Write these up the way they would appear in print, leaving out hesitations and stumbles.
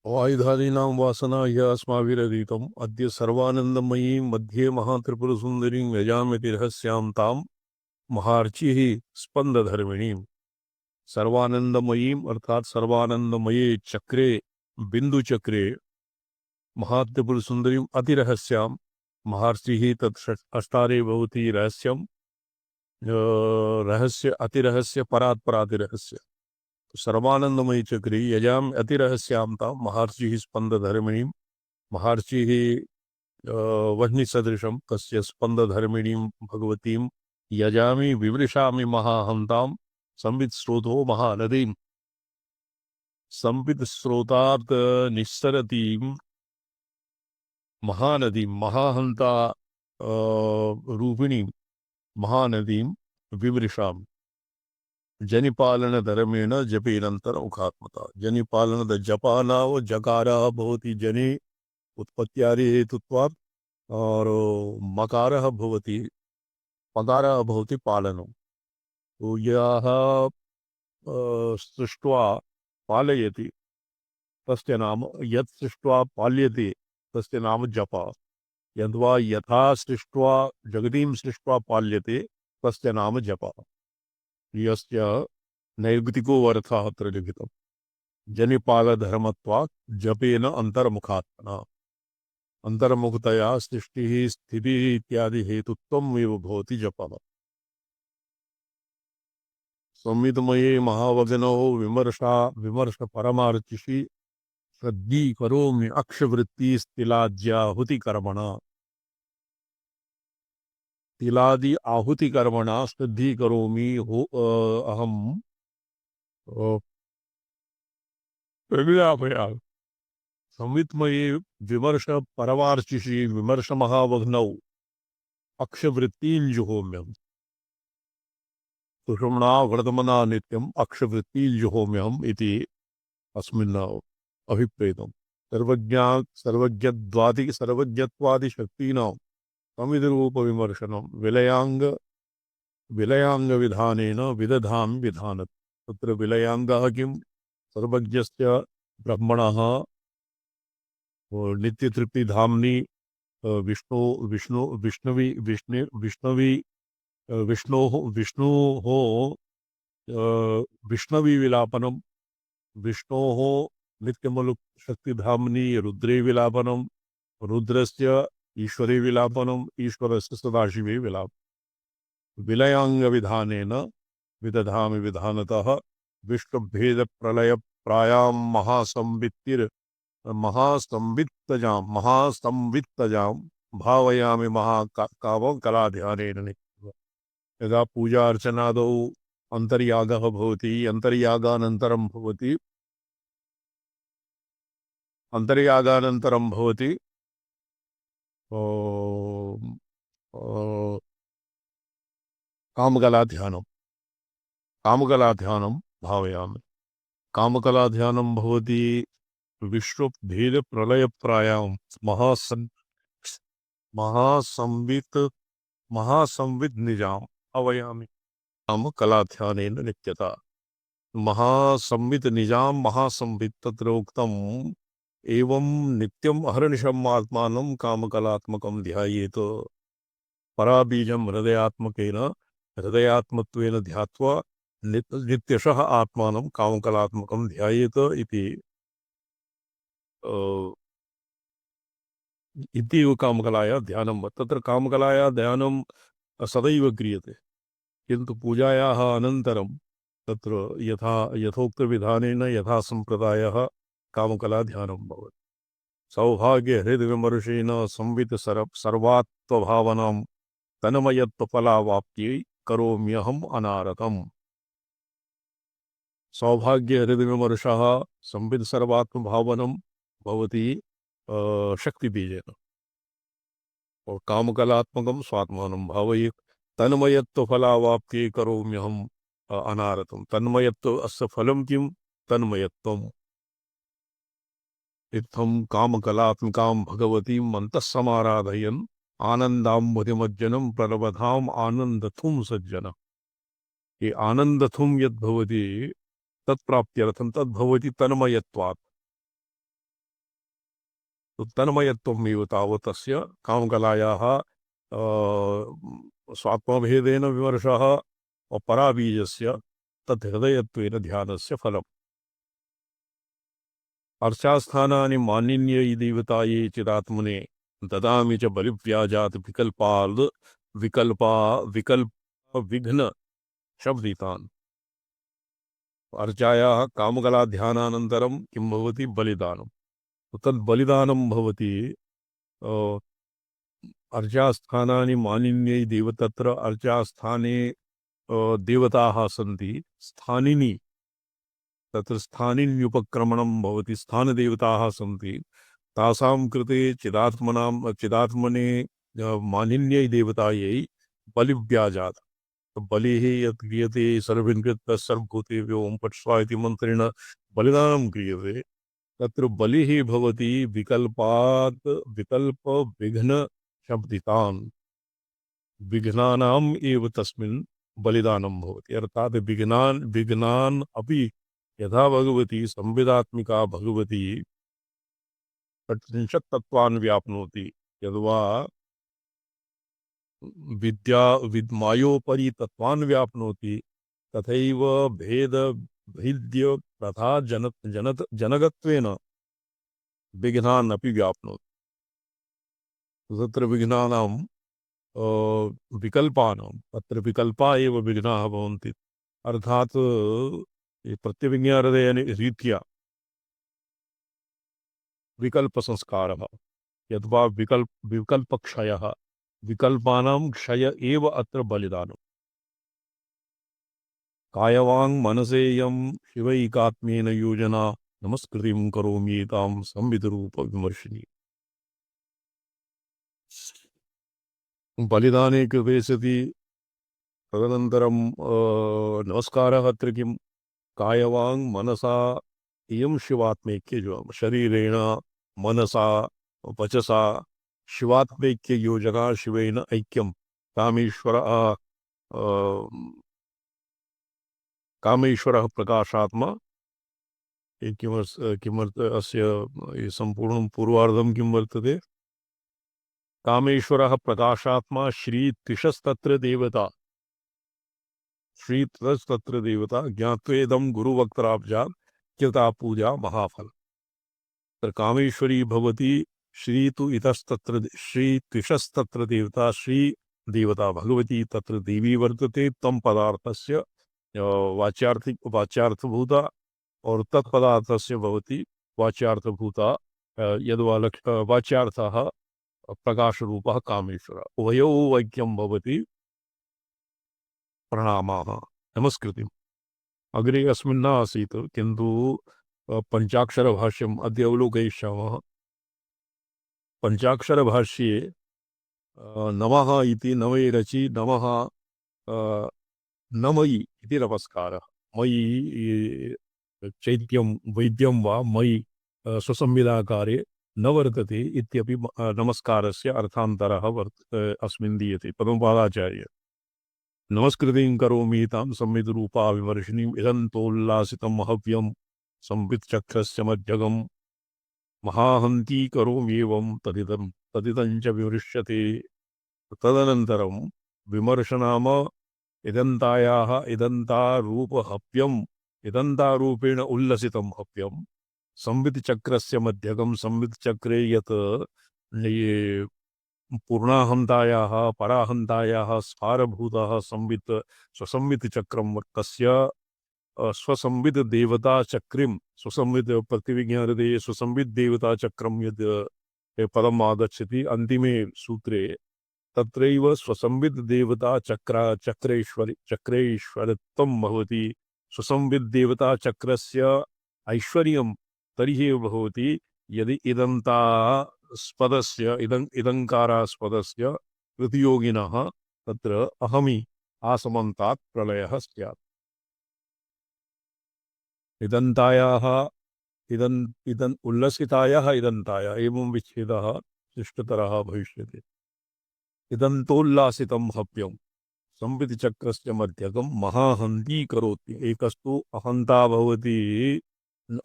आयुधादीनां वासना ह्य अस्माभिरधीतम् अद्य सर्वानन्दमयीं मध्ये महात्रिपुरसुन्दरीं यजामति रहस्यां तां महार्चिः स्पन्दधर्मिणीं। सर्वानंदमयीम अर्थात सर्वानंदमये चक्रे बिंदु चक्रे महात्रिपुर सुंदरीम अतिरहस्यां महर्षि तत् अष्टारे भवति रहस्यम रहस्य अतिरहस्य परात् परातिरहस्य। तो सर्वानंदमयी चक्रे यजाम अतिरहस्यां ताम महर्षि स्पंदधर्मिणीं महर्षि वह्निसदृशं तस्य स्पंदधर्मिणीं भगवतीं यजामि विवृशामि महाहंतां संवित् स्रोतो महानदीं। संवित् स्रोतात् निस्सरतीं महानदीं महाहंता रूपिणीं महानदीं विवृशामि। जनिपालन धर्मेण जपेनंतर मुखात्मता। जनिपालन जपानाव जकारः भवति जने उत्पत्त्यादि हेतुत्वात् और मकारः भवति पकारः भवति पालनम्। तो यः सृष्ट्वा पालयति तस्य नाम यत् सृष्ट्वा पाल्यते तस्य नाम जप। यद्वा यथा सृष्ट्वा जगतीं सृष्ट्वा पाल्यते तस्य नाम जप। यस्य नैर्गतिको अर्थः अत्र लिखितम्। जनिपालधर्मत्वात् जपेन अंतर्मुखात्मना। अंतर्मुखतया सृष्टिः स्थितिः इत्यादि हेतुत्वम् एव भवति जपः। संवितमये महावगनो विमर्श परमार्चिषि श्रद्धि करोमि अक्षवृत्ति तिलाज्याहुति कर्मणा। तिलादि आहुति कर्मणा श्रद्धि करोमि हो अहम संवितमये विमर्श परमार्चिषि विमर्श महावग्नौ अक्षवृत्तिं जुहोम्यहम्। सुषुम्ना वर्तमना नित्यम् अक्षवृत्तिं जुहोम्यहम् इति अस्मिन् अभिप्रेतम्। सर्वज्ञत्वादि शक्तीनां समितिरूप विमर्शनं विलयांग विधानेन विदधामि विधानत्। तत्र विलयांगः किं? सर्वज्ञस्य ब्रह्मणः नित्यतृप्तिधाम्नि विष्णु विष्णु विष्णवी विष्णु विष्णवी विष्णोः विष्णवी विलापनम विष्णोः नित्यमलुक शक्तिधाम्नि रुद्रे विलापनम रुद्रस्य ईश्वरे विलापनम ईश्वरस्य सदाशिवे विलाप। विलयांग विधानेन विदधामि विधानतः विश्वभेद प्रलय प्रायां महासंवित्तजां भावयामि महाकावं कलाध्यानेन। यदा पूजा अर्चनादौ अंतर्यागः भवति अंतर्यागानन्तरं भवति कामकलाध्यानं भावयामि। कामकलाध्यानं भवति विश्वभेद प्रलय प्रायां महासंवित निजाम अवयामि काम कलाध्यानेन नित्यता। महासंवित निजाम महासंवित तत्र उक्तम् एवं नित्यम् अहर्निशम् आत्मानं कामकलात्मकं ध्यायेत। पराबीजं हृदयात्मकेन हृदयात्मत्वेन ध्यात्वा नित्यशः आत्मानं कामकलात्मकं ध्यायेत इति कामकलाया ध्यानं। तत्र कामकलाया ध्यानं सदैव क्रियते, किन्तु पूजायाः अनन्तरं तत्र यथोक्तविधानेन यथा सम्प्रदायः कामकला ध्यानं भवति। सौभाग्य हृद्विमर्शेन संवित सर्वात्मभावनां तन्मयत्वफलावाप्त्यै करोम्यहम् अनारतम्। सौभाग्य हृद्विमर्शः संवित सर्वात्मभावनं भवति शक्तिबीजेन और कामकलात्मकं स्वात्मानं भावयेत्। तन्मयत्वफलावाप्त्यै करोम्यहम् अनारतम्। तन्मयत्व अस्य फलं किं? तन्मयत्वम्। इत्थं कामकलात्मकां भगवतीम् अन्तः समाराधयन् आनन्दाम्बुधिमज्जनं प्रणवधाम् आनन्दथुं सज्जन। ये आनन्दथुं यद्भवति तत्प्राप्त्यर्थं तद्भवति तन्मयत्वात्। तन्मयत्वमेव तावत् तस्य कामकलायाः स्वात्मभेदेन विमर्शः पराबीजस्य तद् हृदयत्वेन ध्यानस्य फलम्। अर्चास्थानानि मानिन्यै देवतायै चिदात्मने ददामि च बलिव्याजात् विकल्पाद् विकल्प विघ्न शब्दितान्। अर्चायाः कामकलाध्यानानन्तरं किं भवति? बलिदानं। तद् बलिदानं भवति अर्चास्थानानि मानिन्यै तत्र अर्चास्थाने देवताः सन्ति, स्थानिनि तत्र स्थानिन्युपक्रमणं भवति, स्थानदेवताः सन्ति, तासां कृते चिदात्मने मानिन्यै देवतायै बलिव्याजात्। बलिः यत् क्रियते सर्वं कृत्वा सर्वभूतेभ्यो ओं फट् स्वाहा इति मन्त्रेण बलिदानं क्रियते, तत्र बलिः भवति विकल्पात् विकल्प विघ्न शब्दितान्। विघ्नानाम् एव तस्मिन् बलिदानं भवति। अर्थात् विघ्नान् अपि यथा भगवती संविदात्मिका भगवती षट्त्रिंशत् तत्त्वान् व्याप्नोति, यद्वा मायोपरि तत्त्वान् व्याप्नोति, तथैव भेद्य तथा जनकत्वेन विघ्नान् अपि व्याप्नोति। तत्र विघ्नानां विकल्पानां तत्र विकल्पा एव विघ्नाः भवन्ति। अर्थात् प्रत्यभिज्ञाहृदयरीत्या विकल्पसंस्कारः, यद्वा विकल्पक्षयः, विकल्पानां क्षय एव अत्र बलिदानं। कायवाङ् मनसेयं शिवैकात्म्येन योजना नमस्कृतिं करोमि तां संविदरूपविमर्शिनी। बलिदाने कृते सति तदनन्तरं नमस्कारः अत्र किं? कायवाङ् मनसा इयं शिवात्मैक्य शरीरेण मनसा वचसा शिवात्मैक्य योजना, शिवेन ऐक्यं कामेश्वरः प्रकाशात्मा। किमर्थ अस्य सम्पूर्णं पूर्वार्धं किं वर्तते? कामेश्वरः प्रकाशात्मा श्रीतिशस्तत्र देवता, श्रीतस्तत्र देवता ज्ञात्वेदं गुरुवक्त्राब्जात् कृता पूजा महाफल। तत्र कामेश्वरी भवति श्री तु इतस्तत्र श्रीतिशस्तत्र देवता, श्री देवता भगवती तत्र देवी वर्तते, तम पदार्थस्य वाच्यार्थभूता और तत्पदार्थस्य भवति वाच्यार्थभूता। यद्वा वाच्यार्थः प्रकाशरूपः कामेश्वर, उभयोः ऐक्यं भवति प्रणामाः नमस्कृतिम्। अग्रे अस्मिन् न आसीत्, किन्तु पञ्चाक्षरभाष्यम् अद्य अवलोकयिष्यामः। पञ्चाक्षरभाष्ये नमः इति नवे रचि नमः नमयि इति नमस्कारः। मयि चैत्यं वैद्यं वा मयि स्वसंविदाकारे न वर्तते इत्यपि नमस्कारस्य अर्थान्तरः अस्मिन् दीयते। पद्मपादाचार्य नमस्कृतिं करोमि तां संविदरूपा विमर्शिनीम् इदन्तोल्लासितं हव्यं संविच्चक्रस्य मध्यगं महाहन्ती करोम्येवं तदिदं च विमृश्यते। तदनन्तरं विमर्शनाम इदन्तायाः इदन्तारूपहव्यम् इदन्तारूपेण उल्लसितं हव्यं संविच्चक्रस्य मध्यगं। संविच्चक्रे यत् पूर्णाहन्तायाः पराहन्तायाः स्फारभूतः संवित् स्वसंवित् चक्रं तस्य स्वसंवित् देवता चक्रिं स्वसंवित् प्रतिविज्ञाहृदये स्वसंवित् देवता चक्रं यद् पदम् आगच्छति अन्तिमे सूत्रे, तत्रैव स्वसंवित् देवता चक्रेश्वरत्वं भवति। स्वसंवित् देवता चक्रस्य ऐश्वर्यं तर्हि एव भवति यदि इदन्तास्पदस्य इदङ्कारास्पदस्य प्रतियोगिनः तत्र अहमि आसमन्तात् प्रलयः स्यात्। इदन्तायाः उल्लसितायाः इदन्तायाः एवं विच्छेदः शिष्टतरः भविष्यति। इदन्तोल्लासितं हव्यं संवित् चक्रस्य मध्यगं महाहन्ती करोति। एकस्तु अहन्ता भवति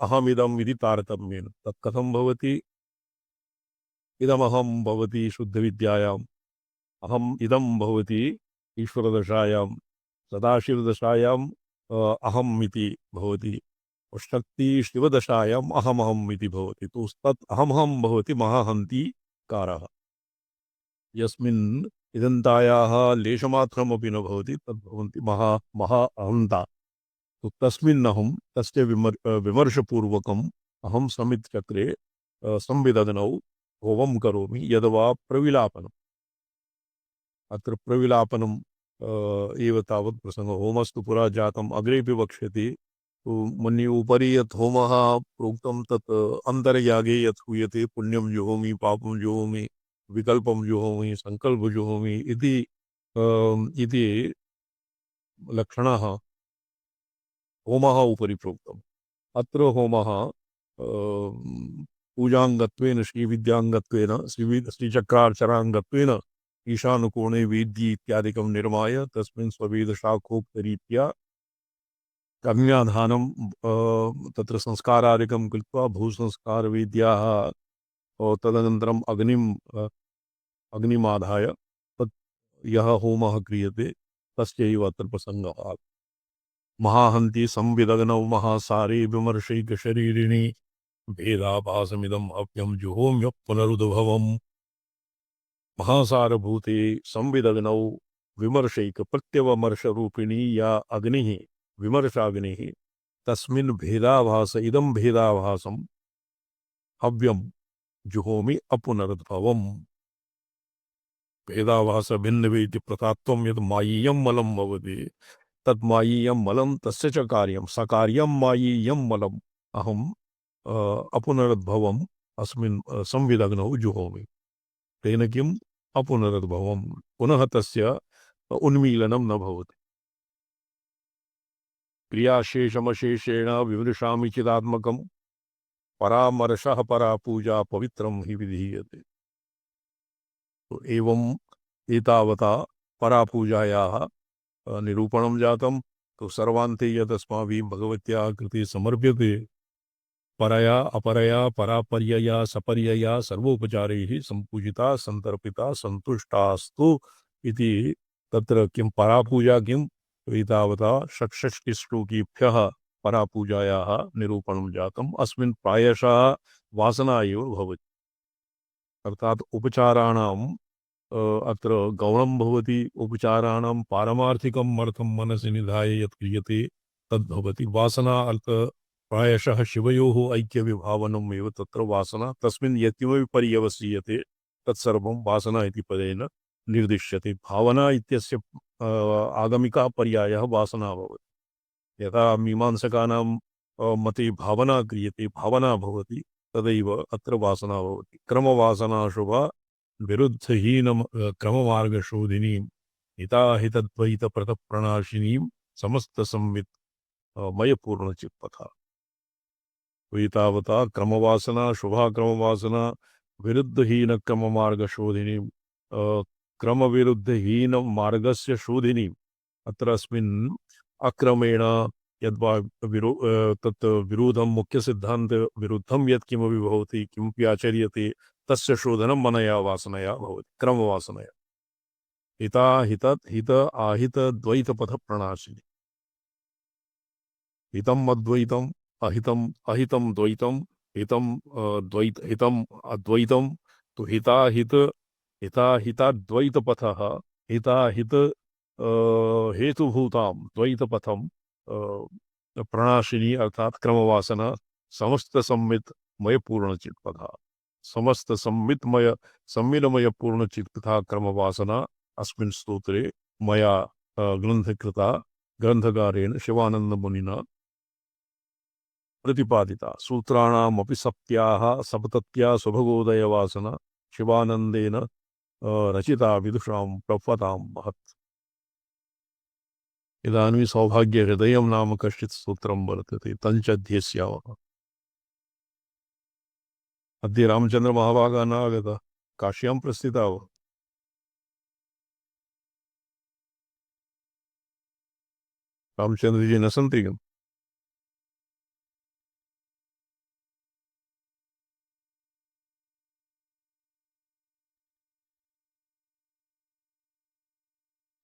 अहमिदम् इति तारतम्येन। तत् कथं भवति? इदमहं भवति शुद्धविद्यायाम्, अहम् इदं भवति ईश्वरदशायां, सदाशिवदशायाम् अहम् इति भवति, शक्ति शिवदशायाम् अहमहम् इति भवति। तो तत् अहमहं भवति महाहन्तिकारः। यस्मिन् इदन्तायाः लेशमात्रमपि न भवति तद् भवन्ति महा अहन्ता। तो तस्मिन्नहं तस्य विमर्शपूर्वकम् अहं समितचक्रे संविदधनौ होमं करोमि यद्वा प्रविलापनम्। अत्र प्रविलापनम् एव तावत् प्रसङ्गः। होमस्तु पुरा जातम् अग्रेपि वक्ष्यति। तो मन्ये उपरि यत् होमः प्रोक्तं तत् अन्तर्यागे यत् हूयते, पुण्यं जुहोमि पापं जुहोमि विकल्पं जुहोमि संकल्प जुहोमि इति लक्षणः होमः उपरि प्रोक्तम्। अत्र होमः पूजाङ्गत्वेन श्रीविद्याङ्गत्वेन श्रीचक्रार्चनाङ्गत्वेन ईशानुकोणे वेद्ये इत्यादिकं निर्माय तस्मिन् स्ववेदशाखोक्तरीत्या कन्यादानं तत्र संस्कारादिकं कृत्वा भूसंस्कारवेद्याः तदनन्तरम् अग्निमाधाय तत् यः होमः क्रियते तस्यैव अत्र प्रसङ्गः। महाहन्ति संविदग्नौ महासारे विमर्शैकशरीरिणि भेदाभासमिदम् अप्यं जुहोम्य पुनरुद्भवम्। महासारभूते संविदग्नौ विमर्शैक प्रत्यवमर्शरूपिणी या अग्निः विमर्शाग्निः तस्मिन् भेदाभास इदं भेदाभासम् हव्यं जुहोमि अपुनरुद्भवम्। भेदाभास भिन्नवेति प्रतात्वं यत् मायीयं मलं भवति तत् मायीयं मलं तस्य च कार्यं सकार्यं मायीयं मलम् अहम् अपुनरुद्भवम् अस्मिन् संविदग्नौ जुहोमि। तेन किम् अपुनरुद्भवम्, पुनः तस्य उन्मीलनं न भवति। क्रियाशेषमशेषेण विमृशामि चिदात्मकम्, परामर्शः परा पूजा पवित्रं हि विधीयते। तो एवं एतावता परापूजायाः निरूपणं जातं। तो सर्वान्ते यदस्माभिः भगवत्याः कृते समर्प्यते परया अपरया परापर्यया सपर्यया सर्वोपचारैः सम्पूजिता सन्तर्पिता सन्तुष्टास्तु इति तत्र किं परापूजा किम् एतावता षट्षष्टिश्लोकीभ्यः परापूजायाः निरूपणं जातम्। अस्मिन् प्रायशः वासना एव भवति, अर्थात् उपचाराणाम् अत्र गौणं भवति। उपचाराणां पारमार्थिकम् अर्थं मनसि निधाय यत् क्रियते तद्भवति। वासना अर्थ प्रायशः शिवयोः ऐक्यविभावनम् एव तत्र वासना। तस्मिन् यत्किमपि पर्यवसीयते तत्सर्वं वासना इति पदेन निर्दिश्यते। भावना इत्यस्य आगमिका पर्यायः वासना भवति। यथा मीमांसकानां मते भावना क्रियते, भावना भवति, तदैव अत्र वासना भवति। क्रमवासना शुभा विरुद्धहीनं क्रममार्गशोधिनीं हिताहितद्वैतप्रतप्रणाशिनीं समस्तसंवित् मयपूर्णचित्पथा। एतावता क्रमवासना शुभा क्रमवासना विरुद्धहीन क्रममार्गशोधिनीं क्रमविरुद्धहीन मार्गस्य शोधिनीम्। अत्र अस्मिन् अक्रमेण यद्वा तत् विरोधं मुख्यसिद्धान्त विरुद्धं यत्किमपि भवति किमपि आचर्यते तस्य शोधनं मनया वासनया भवति, क्रमवासनया। हिता हितत् हित आहित द्वैतपथ प्रणाशिनी। हितम् अद्वैतम् अहितम् अहितं द्वैतम् हितं द्वैत हितम् अद्वैतम्। तो हिताहित हिताहिताद्वैतपथः हिताहित हेतुभूतां द्वैतपथं प्रणाशिनी अर्थात क्रमवासना समस्त सम्मित मय पूर्णचित्पथा। समस्त सम्मितमय सम्मिलमय पूर्णचित्पथा क्रमवासना अस्मिन् स्तोत्रे मया ग्रन्थकृता ग्रन्थकारेण शिवानंद मुनिना प्रतिपादिता। सूत्राणामपि सप्त्याः सप्तत्या सुभगोदय वासना शिवानंदेन रचिता विदुषां प्रपतां महत्। इदानीं सौभाग्यहृदयं नाम कश्चित् सूत्रं वर्तते, तञ्च अध्येस्यामः। अद्य रामचन्द्रमहाभागः न आगतः, काश्यां प्रस्थितः वा? रामचन्द्रजी न सन्ति किम्?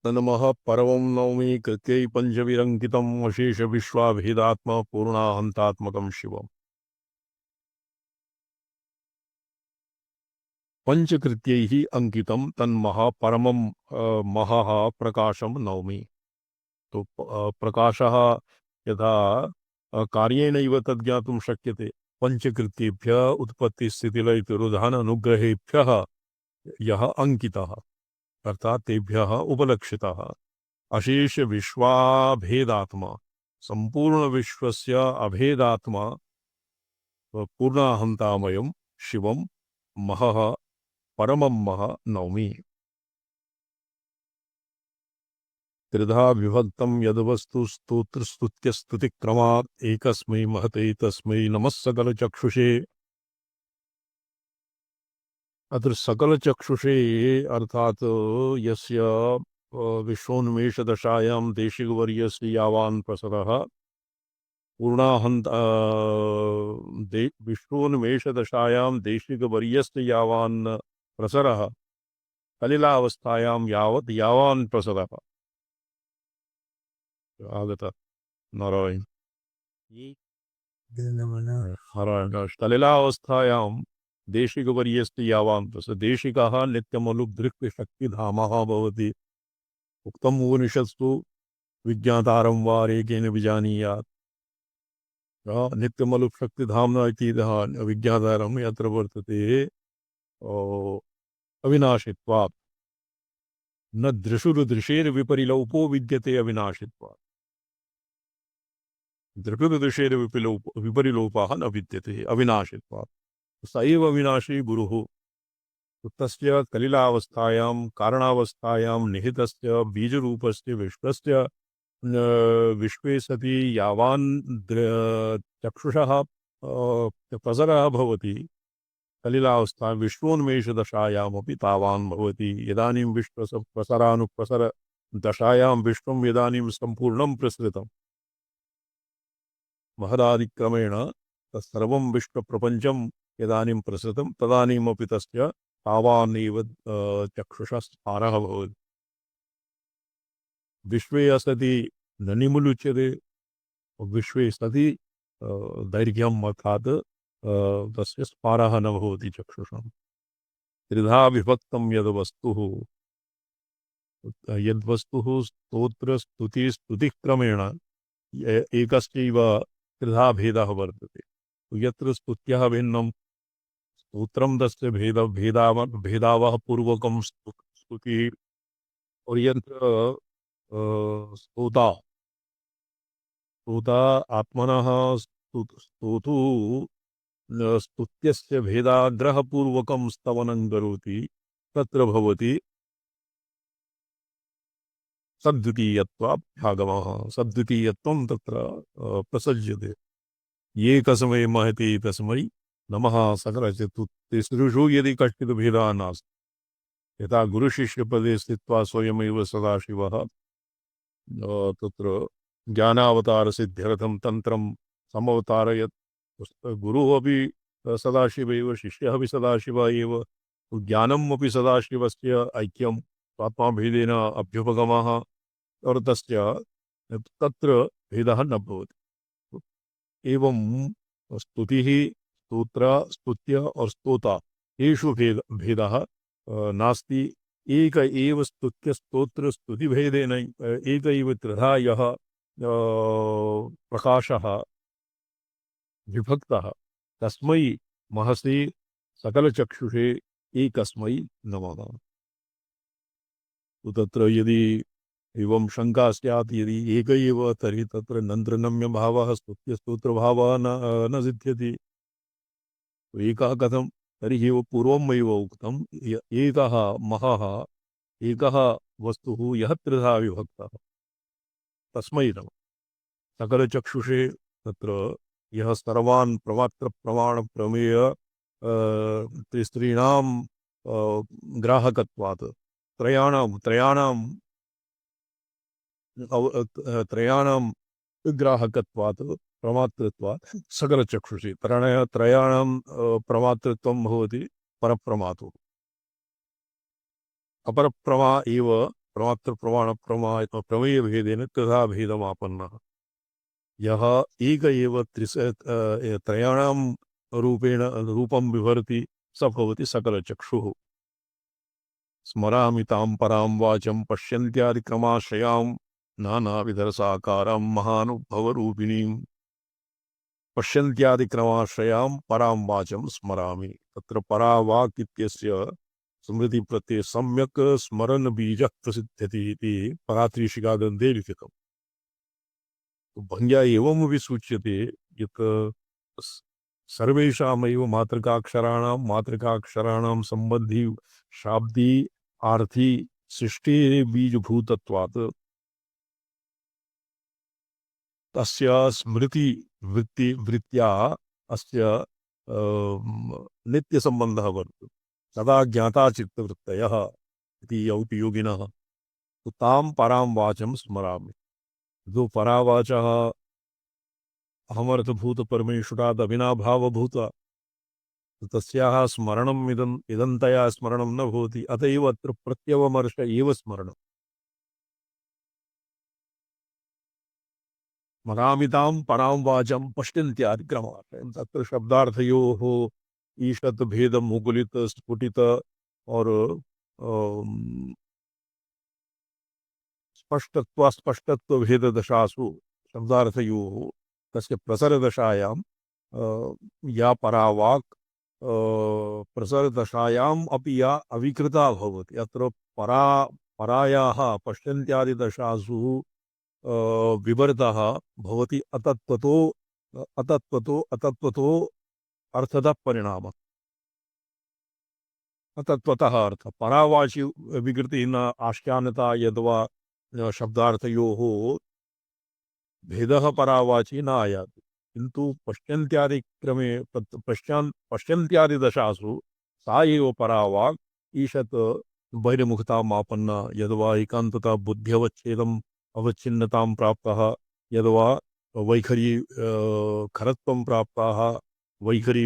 तन्मः परमं नौमि कृत्यै पञ्चभिरङ्कितम् अशेषविश्वाभेदात्मा पूर्णाहन्तात्मकं शिवम्। पंचकृत्यैः अंकितं तन्मः परमं महः प्रकाशं नौमि। तो प्रकाशः यथा कार्येणैव तज्ज्ञातुं शक्यते। पंचकृत्येभ्यः उत्पत्तिस्थितिलयतिरोधान अनुग्रहेभ्यः यः अंकितः अर्थात तेभ्यः उपलक्षितः अशेष विश्वाभेदात्मा संपूर्ण विश्वस्य अभेदात्मा पूर्णाहंतामयं शिवं महः परमं महः नौमि। त्रिधा विभक्तं यद्वस्तु स्तोत्रस्तुत्यस्तुतिक्रमात् एकस्मै महते तस्मै नमः सकलचक्षुषे। अत्र सकलचक्षुषे अर्थात यस्य विश्वोन्मेषदशायां देशिकवर्यस्य यावान् प्रसरः पूर्णाहन्त विश्वोन्मेषदशायां देशिकवर्यस्य यावान् प्रसरः कलिलावस्थायां यावत् यावान् प्रसरः आगत नारायण नारायण कलिलावस्थायां देशिकवर्यस्य यावान् प्रसरः देशिकः नित्यमनुदृक्शक्तिधामः भवति। उक्तम् उपनिषत्सु विज्ञातारं वा रेकेन विजानीयात् नित्यमलुशक्तिधाम्ना इति विज्ञातारं यत्र वर्तते अविनाशित्वात् न दृशुर्दृशेर्विपरिलोपो विद्यते अविनाशित्वात्। दृशुर्दृशेर्विपरिलोपः न विद्यते अविनाशित्वात्। स एव अविनाशी गुरुः। तस्य कलिलावस्थायां कारणावस्थायां निहितस्य बीजरूपस्य विश्वस्य विश्वे सति यावान् चक्षुषः प्रसरः भवति कलिलावस्था विश्वोन्मेषदशायामपि तावान् भवति। इदानीं विश्वप्रसरानुप्रसर दशायां विश्वं इदानीं सम्पूर्णं प्रसृतं महदादिक्रमेण तत्सर्वं विश्वप्रपञ्चं इदानीं प्रसृतं तदानीमपि तस्य तावानेव चक्षुषः स्थानः भवति। विश्वे असति न निमुच्यते विश्वे सति दैर्घ्यम् अर्थात् तस्य स्फारः न भवति चक्षुषां। त्रिधा विभक्तं यद्वस्तुः यद्वस्तुः स्तोत्रस्तुतिक्रमेण एकस्यैव त्रिधा भेदः वर्तते। यत्र स्तुत्यः भिन्नं स्तोत्रं तस्य भेदावः पूर्वकं स्तुतिः और यत्र स्तोता आत्मनः स्तोतु स्तुत्यस्य भेदाग्रहपूर्वकं स्तवनं करोति तत्र भवति सद्वितीयत्वाभ्यागमः। सद्वितीयत्वं तत्र प्रसज्यते। एकस्मै महते तस्मै नमः सकलचतुर्तिसृषु यदि कश्चित् भेदः नास्ति। यथा गुरुशिष्यपदे स्थित्वा स्वयमेव सदाशिवः तत्र ज्ञानावतारसिद्ध्यर्थं तन्त्रं समवतारयत्। गुरुः अपि सदाशिव एव शिष्यः अपि सदाशिव एव। ज्ञानम् अपि सदाशिवस्य ऐक्यम् आत्माभेदेन अभ्युपगमः और तस्य तत्र भेदः न भवति। एवं स्तुतिः स्तोत्र स्तुत्य और स्तोता येषु भेदः नास्ति। एक एव स्तुत्य स्तोत्र स्तुति भेदेन एक एव त्रिधा यः प्रकाशः विभक्तः तस्मै महसे सकलचक्षुषे एकस्मै नमः। तो तत्र यदि एवं शंका स्यात् यदि एक एव तर्हि तत्र नन्द्रनम्य भावः स्तुत्य स्तोत्र भावः न सिद्ध्यति। तो एकः कथं तर्हि एव पूर्वमेव उक्तम् एकः महः एकः वस्तुः यः त्रिधा विभक्तः तस्मै नमः। सकलचक्षुषे तत्र यः सर्वान् प्रमात्र प्रमाण प्रमेय त्रिस्त्रीणां ग्राहकत्वात् त्रयाणां ग्राहकत्वात् प्रमातृत्वात् सकलचक्षुषे त्रयाणां प्रमातृत्वं भवति परप्रमातु। अपरप्रमा एव प्रमात्र प्रमाण प्रमेय भेदेन तथा भेदमापन्नः। यः एक एव त्रयाणां रूपेण रूपं विभर्ति स भवति सकलचक्षुः। स्मरामि तां परां वाचं पश्यन्त्यादिक्रमाश्रयां नानाविधरसाकारां महानुभवरूपिणीं। पश्यन्त्यादिक्रमाश्रयां परां वाचं स्मरामि। तत्र परा वाक् इत्यस्य स्मृति प्रत्यय सम्यक् स्मरण बीजः प्रसिद्ध्यति इति परात्रीशिकाग्रन्थे लिखितम्। भङ्ग्या एवं विसूच्यते यत् सर्वेषामेव मातृकाक्षराणां सम्बन्धी शाब्दी आर्थी सृष्टि बीजभूतत्वात् तस्य स्मृति वृत्त्या अस्य नित्य संबंधः वर्तते। सदा ज्ञाता चित्तवृत्तयः इति औपयोगिनः। तो तां परां वाचं स्मरामि। जो परावाचः अहमर्थभूत परमेश्वरात् अविनाभावभूत तस्याः स्मरणम् इदन्तया स्मरणं न भवति। अत एव अत्र प्रत्यवमर्श एव स्मरणम्। स्मरामितां परां वाचं पश्यन्त्यादिक्रमात्। तत्र शब्दार्थयोः ईषत् भेद मुकुलित स्फुटित और स्पष्टत्व भेद दशासु शब्दार्थयोः तस्य प्रसरदशायां या परावाक् प्रसरदशायाम् अपि या अविकृता भवति। अत्र परायाः पश्यन्त्यादिदशासु विवर्तः भवति अतत्त्वतो अर्थतः परिणामः। अतत्त्वतः अर्थ परावाचि विकृति न आश्चान्यता यद्वा शब्दार्थयोः भेदः परावाचि न आयाति। किन्तु पश्यन्त्यादिक्रमे पश्यन्त्यादिदशासु सा एव परावाक् ईषत् बहिर्मुखतामापन्ना यद्वा एकान्तता बुद्ध्यवच्छेदम् अवच्छिन्नतां प्राप्तः यद्वा वैखरी खरत्वं प्राप्ताः वैखरी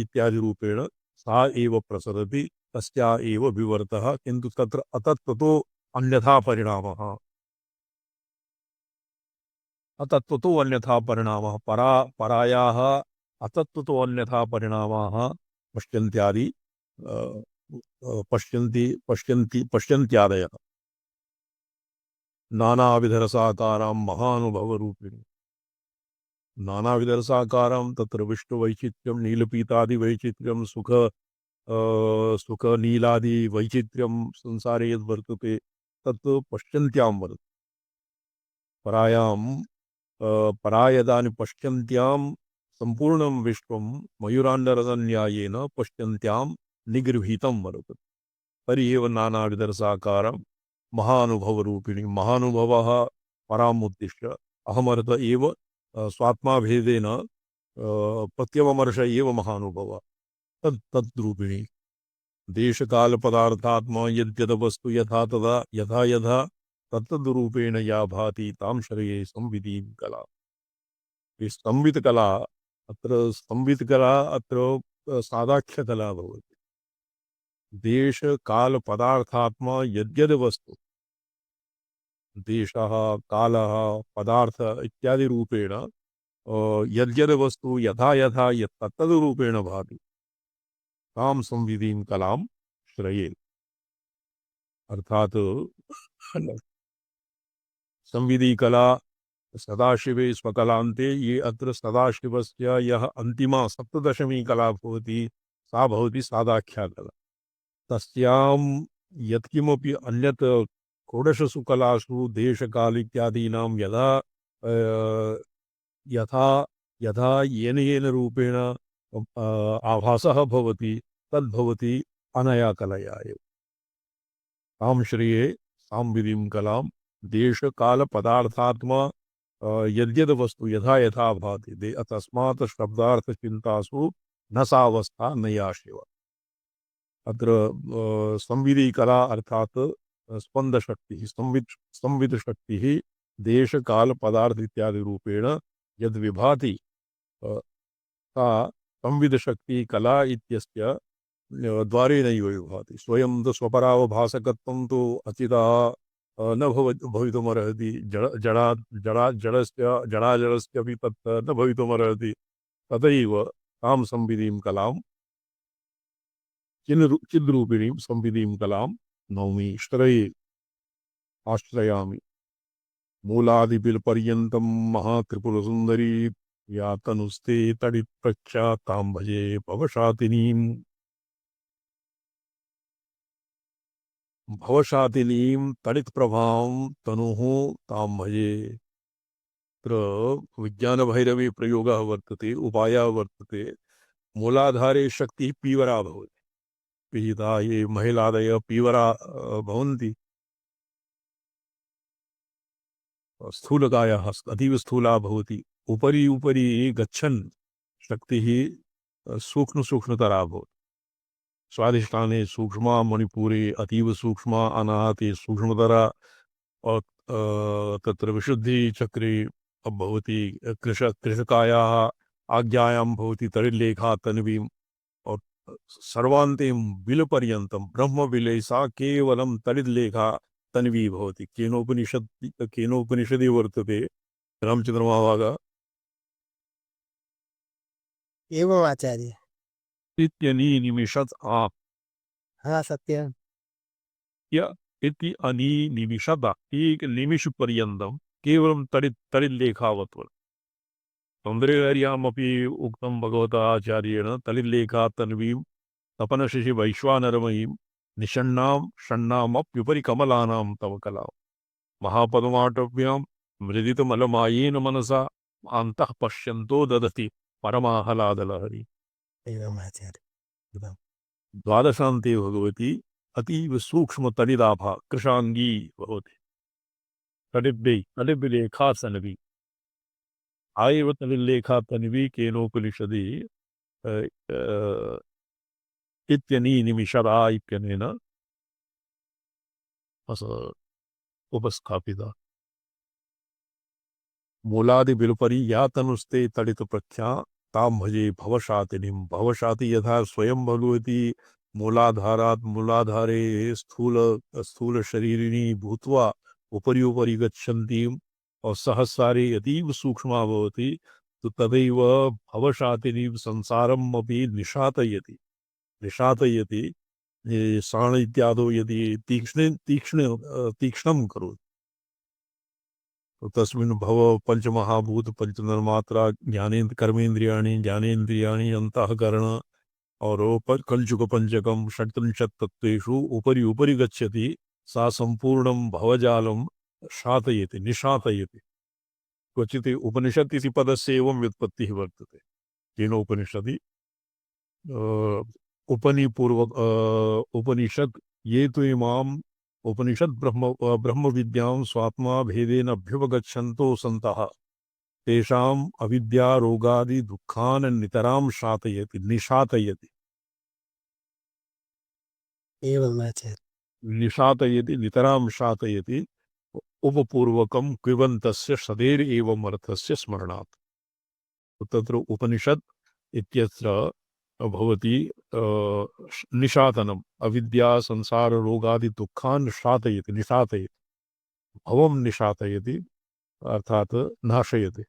इत्यादि रूपेण सा एव प्रसरति तस्या एव विवर्तः। किन्तु तत्र अतत्त्वतो अन्यथा परिणामः। अतत्त्वतो अन्यथा परिणामः परायाः अतत्त्वतो अन्यथा परिणामाः पश्यन्त्यादि पश्यन्त्यादयः नानाविधरसाकारां महानुभवरूपिणी। नानाविधरसाकारां तत्र विष्णुवैचित्र्यं नीलपीतादिवैचित्र्यं सुख नीलादि वैचित्र्यं संसारे यद् वर्तते तत् पश्यन्त्यां वर्तते। परायदानि पश्यन्त्यां सम्पूर्णं विश्वं मयूराण्डरसन्न्यायेन पश्यन्त्यां निगृहीतं वर्तते। तर्हि एव नानाविधरसाकारं महानुभवरूपिणी। महानुभवः परामुद्दिश्य अहमर्थ एव स्वात्माभेदेन प्रत्यवमर्श एव महानुभवः तद्रूपिणी। देशकालपदार्थात्मा यद्यदवस्तु यथा तदा यथा यथा तत्तद्रूपेण या भाति तां श्रये संविधिं कला। संवितकला अत्र सादाख्यकला भवति। देशकालपदार्थात्मा यद्यदवस्तु देशः कालः पदार्थ इत्यादि रूपेण यद्यदवस्तु यथा यथा तत्तद्रूपेण भाति तां संविधिं कलां श्रयेत्। अर्थात संविधि कला सदाशिवे स्वकलान्ते ये अत्र सदाशिवस्य यः अन्तिमा सप्तदशमी कला भवति सा भवति सादाख्या कला। तस्यां यत्किमपि अन्यत् षोडशसु कलासु देशकाल इत्यादीनां यथा येन रूपेण आभासः भवति तद्भवति अनया कलया एव। तां श्रिये सांविधिं कलां देशकाल पदार्थात्मा यद्यद् वस्तु यथा यथा भाति तस्मात् शब्दार्थ चिंतासु न सावस्था नैयाशिव। अत्र संविधि कला अर्थात स्पंद शक्ति संविद शक्ति देश काल पदार्थ इत्यादि रूपेण यद् विभाति सा संविद शक्ति कला इत्यस्य द्वारेणैव विभाति। स्वयं तु स्वपरावभासकत्वं तु अचितः न भवितुमर्हति जड़ जड़ा जड़ा जड़स्य जड़ाजड़स्यपि तत् न भवितुमर्हति तथैव तां संविधिं कलां चिद्रूपिणीं संविधिं कलां नौमि श्रये आश्रयामि मूलादिपिलपर्यन्तं महात्रिपुरसुन्दरी या तनुस्ते तडित्प्रख्या तां भजे भवशातिनीम् भवशातिनीं तडित्प्रभां तनुः तां भजे। तत्र विज्ञानभैरवी प्रयोगः वर्तते, उपायः वर्तते। मूलाधारे शक्तिः पीवरा भवति। पिहिता ये महिलादयः पीवरा भवन्ति। स्थूलकायाः अतीव स्थूला भवति। उपरि उपरि गच्छन् शक्तिः सूक्ष्मतरा भवति। स्वाधिष्ठाने सूक्ष्मा, मणिपुरे अतीव सूक्ष्मा, अनाहते सूक्ष्मतरा और तत्र विशुद्धिचक्रे भवति। कृषकायाः आज्ञायां भवति तडिल्लेखा तन्वीम् और सर्वान्ते बिलपर्यन्तं ब्रह्मबिले सा केवलं तडिल्लेखा तन्वी भवति। केनोपनिषदि वर्तते रामचन्द्रमहाभागा एवम् आचार्य। इत्यनी निमिषत् आ हाँ सत्य। य इति अनी निमिषद एक निमिष पर्यन्तं केवलं तडिल्लेखावत् सौन्दर्यहर्यामपि उक्तं भगवता आचार्येण तडिल्लेखा तन्वीं तपनशिशि वैश्वानरमयीं निषण्णां षण्णामप्युपरि कमलानां तव कलां महापद्माटव्यां मृदितमलमायेन मनसा अन्तः पश्यन्तो ददति परमाहलादलहरी। एवम् आचार्य। एवम्। द्वादशान्ते भगवती अतीव सूक्ष्म तडिदाभा कृशांगी भवति। तडिल्लेखा तन्वी आयव तडिल्लेखा तन्वी केनोपनिषदि इत्यनी निमिषदा इत्यनेन उपस्थापिता। मूलादिबिलपरि या तनुस्ते तडितप्रख्या तां भजे भवशातिनीं। भवशाति यथा स्वयं भगवती मूलाधारे स्थूल शरीरिणी भूत्वा उपरि उपरि गच्छन्तीं और सहस्रारे अतीव सूक्ष्मा भवति तो तदैव भवशातिनीं संसारम् अपि निशातयति साण इत्यादौ यदि तीक्ष्णं करोति तो तस्मिन् भव पंचमहाभूत पंचतन्मात्रा ज्ञानेन्द्र कर्मेन्द्रियाणि ज्ञानेन्द्रियाणि अंतःकरण और कलजुग पंचकम षट्त्रिंशत् तत्त्वेषु उपरि उपरि गच्छति सा संपूर्णं भवजालं शातयति निशातयति। क्वचित् उपनिषत् इति पदस्य एवं व्युत्पत्तिः वर्तते। केनोपनिषदि उपनिषद ये तो इमाम उपनिषद ब्रह्म विद्यां स्वात्मा भेदेन अभ्युपगच्छन्तो सन्तः तेषाम् अविद्या रोगादि दुःखान् नितरां शातयति निशातयति। एवम् आचार्य। निशातयति नितरां शातयति उपपूर्वकं क्विबन्तस्य सदैव एवं अर्थस्य स्मरणात्। तत्र उपनिषद इत्यत्र भवति निशातनम् अविद्या संसार रोगादि दुःखान् शातयति निशातयति भवं निशातयति अर्थात नाशयति।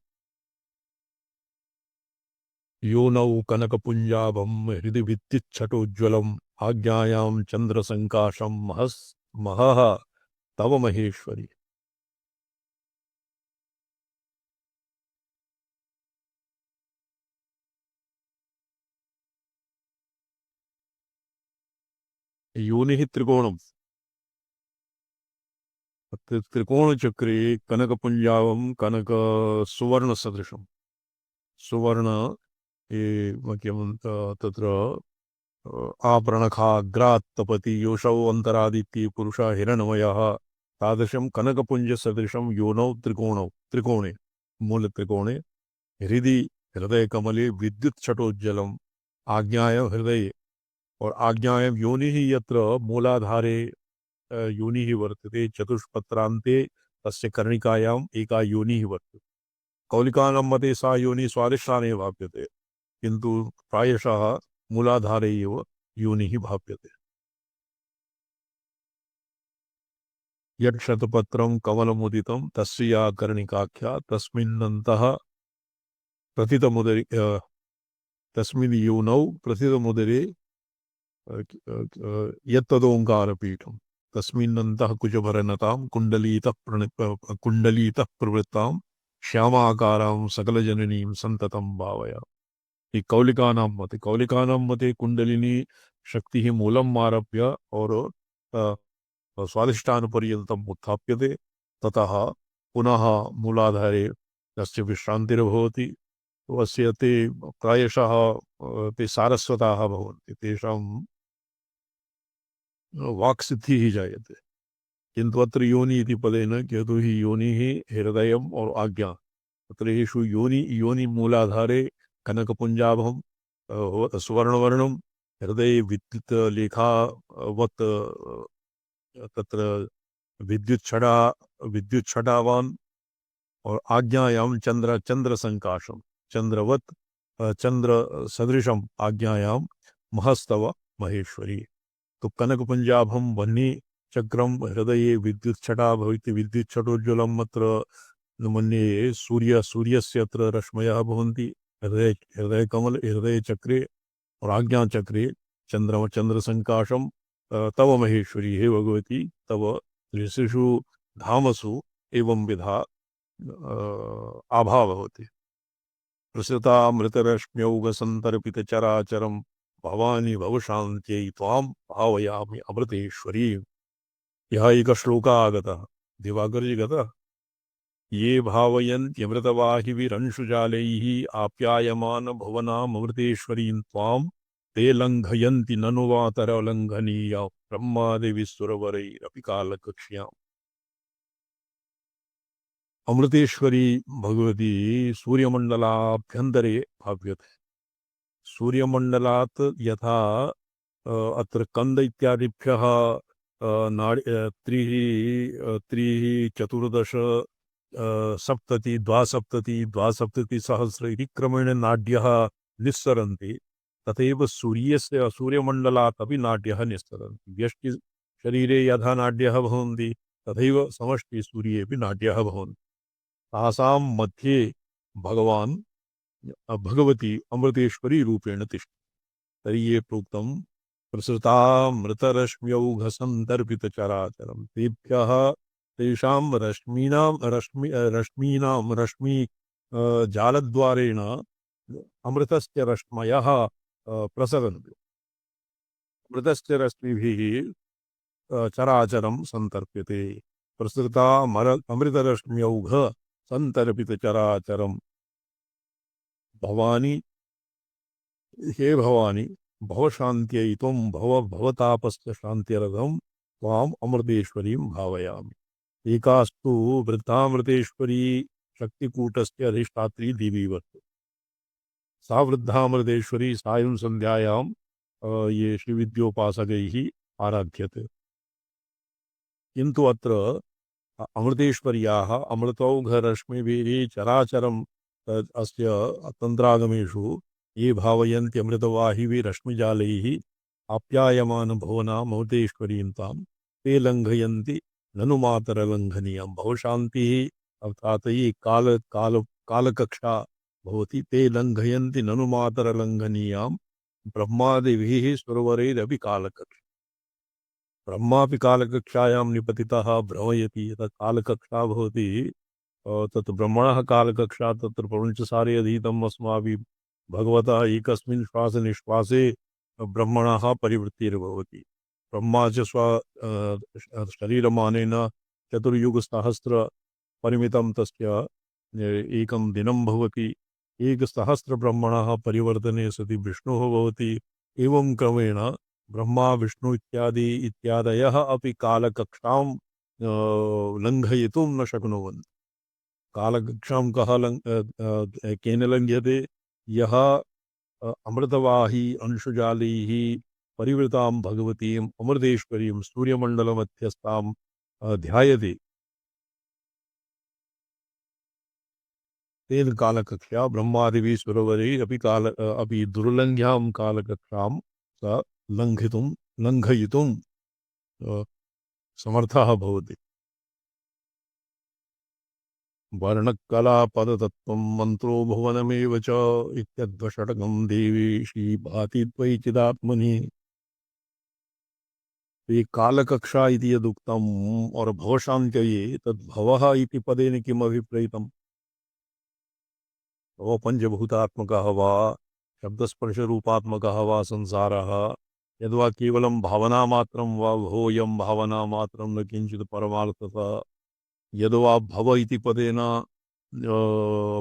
योनौ कनकपुञ्जाभं हृदि विद्युच्छटोज्ज्वलम् आज्ञायां चन्द्रसङ्काशं महः तव महेश्वरी। योनिः त्रिकोणम् त्रिकोणचक्रे कनकपुञ्जावं कनक सुवर्ण सदृशं सुवर्ण तत्र आपरणखाग्रात्तपति योषौ अन्तरादित्ये पुरुषः हिरण्मयः तादृशं कनकपुञ्जसदृशं योनौ त्रिकोणे मूलत्रिकोणे हृदि हृदयकमले विद्युच्छटोज्ज्वलम् आज्ञायां हृदये और आज्ञायां योनिः यत्र मूलाधारे योनिः वर्तते चतुष्पत्रान्ते तस्य कर्णिकायाम् एका योनिः वर्तते। कौलिकानां मते सा योनिः स्वादिष्ठाने भाव्यते किन्तु प्रायशः मूलाधारे एव योनिः भाव्यते। यक्षतपत्रं कमलमुदितं तस्य या कर्णिकाख्या तस्मिन्नन्तः प्रथितमुदरि तस्मिन् योनौ प्रथितमुदरे यत्तदोङ्कारपीठं तस्मिन्नन्तः कुजभरनतां कुण्डलीतः प्रवृत्तां श्यामाकारां सकलजननीं सन्ततं भावयामि। ಈ ಕೌಲಿಕಾನಾಂ ಮತೆ ಕುಂಡಲಿನಿ ಶಕ್ತಿ ಮೂಲಂ ಆರಭ್ಯ और स्वादिष्टानुपर्यन्तम् उत्थाप्यते ततः पुनः मूलाधारे तस्य विश्रान्तिर्भवति अस्य ते प्रायशः ते सारस्वताः भवन्ति तेषां वाक्सिद्धिः जायते किन्तु अत्र योनि इति पदेन यतोहि योनिः हृदयम् और आज्ञा तत्र येषु योनि मूलाधारे कनकपुञ्जाभं सुवर्णवर्णं हृदये विद्युत् लेखावत् तत्र विद्युच्छटावान् और आज्ञायां चंद्र संकाशम चंद्रवत् चंद्र सदृशम आज्ञायां महस्तव महेश्वरी तो कनक पंजाभम वह्नि चक्रम हृदये विद्युच्छटा भवति विद्युच्छटोज्ज्वलम अत्र मन्ये सूर्यस्य अत्र रश्मयः भवन्ति हृदय कमल हृदय चक्रे और आज्ञा चक्रे चंद्र संकाशम तव महेश्वरी हे भगवती तव त्रिशिषु धामसु एवं विधा आभा भवति प्रसृतामृतरश्म्यौघसन्तर्पितचराचरं भवानी भवशान्त्यै त्वां भावयामि अमृतेश्वरी। यह एक श्लोक आगतः दिवाकर जी गतः ये भावयन्त्यमृतवाहिभिरंशुजालैः आप्यायमान भुवनामृतेश्वरीं त्वां ते लङ्घयन्ति ननु वातरलङ्घनीया ब्रह्मादिविसुरवरैरपि कालकक्ष्याम्। अमृतेश्वरी भगवती सूर्यमण्डलाभ्यन्तरे भाव्यते। सूर्यमण्डलात् यथा अत्र कन्द इत्यादिभ्यः त्रिः चतुर्दश सप्तति द्वासप्तति सहस्र इति क्रमेण नाड्यः निस्सरन्ति तथैव सूर्यमण्डलात् अपि नाड्यः निस्सरन्ति। व्यष्टि शरीरे यथा नाड्यः भवन्ति तथैव समष्टि सूर्येऽपि नाड्यः भवन्ति। तासां मध्ये भगवान् भगवती अमृतेश्वरी रूपेण तिष्ठति। तर्हि ये प्रोक्तं प्रसृतामृतरश्म्यौघसन्तर्पितचराचरं तेभ्यः तेषां रश्मी जालद्वारेण अमृतस्य रश्मयः प्रसरन्ति। अमृतस्य रश्मिभिः चराचरं सन्तर्प्यते। प्रसृता अमृतरश्म्यौघ सन्तर्पितचराचरं भवानी हे भवानी भवशान्त्यै त्वं भवतापस्य शान्त्यर्थं त्वाम् अमृतेश्वरीं भावयामि। एकास्तु वृद्धामृतेश्वरी शक्तिकूटस्य अधिष्ठात्री देवी वर्तते। सा वृद्धामृतेश्वरी सायं सन्ध्यायां ये श्रीविद्योपासकैः आराध्यते। किन्तु अत्र अमृतेश्वर्याः अमृतौघरश्मिभिः चराचरं अस्य तन्त्रागमेषु ये भावयन्ति अमृतवाहिभिरश्मिजालैः आप्यायमान भुवनामृतेश्वरीं तां ते लङ्घयन्ति ननु मातरलङ्घनीयं। भवशान्तिः अर्थात् ये कालकक्षा भवति ते लङ्घयन्ति ननु मातरलङ्घनीयां ब्रह्मादिभिः सुरवरैरपि कालकक्षा। ब्रह्मापि कालकक्षायां निपतितः भ्रमयति। यथा कालकक्षा भवति तत् ब्रह्मणः कालकक्षा तत्र प्रपञ्चसारे अधीतम् अस्माभिः भगवतः एकस्मिन् श्वासनिश्वासे ब्रह्मणः परिवृत्तिर्भवति। ब्रह्मा च शरीरमानेन चतुर्युगसहस्र परिमितं तस्य एकं दिनं भवति। एकसहस्र ब्रह्मणः परिवर्तने सति विष्णुः भवति। एवं क्रमेण ब्रह्मा विष्णु इत्यादयः अपि कालकक्षां लङ्घयितुं न शक्नुवन्ति। कालकक्षां केन लङ्घ्यते? यः अमृतवाही अंशुजालैः परिवृतां भगवतीम् अमृतेश्वरीं सूर्यमण्डलमध्यस्थां ध्यायते तेन कालकक्षा ब्रह्मादिभिः सुरवरैरपि अपि दुर्लङ्घ्यां कालकक्षां स लङ्घयितुं समर्थः भवति। वर्णकलापदतत्त्वं मंत्रो भुवनमेव च इत्यद्वषट्कं देवी श्रीभाति त्वयि चिदात्मनि। ये कालकक्षा इति यदुक्तम् और भवशान्त्यै तद्भवः इति पदेन किम् अभिप्रेतम्? वो पंचभूतात्मकः वा शब्दस्पर्शरूपात्मकः वा संसारः यद्वा केवलं भावनामात्रं वा भोऽयं भावनामात्रं न किञ्चित् परमार्थतः यद्वा भव इति पदेन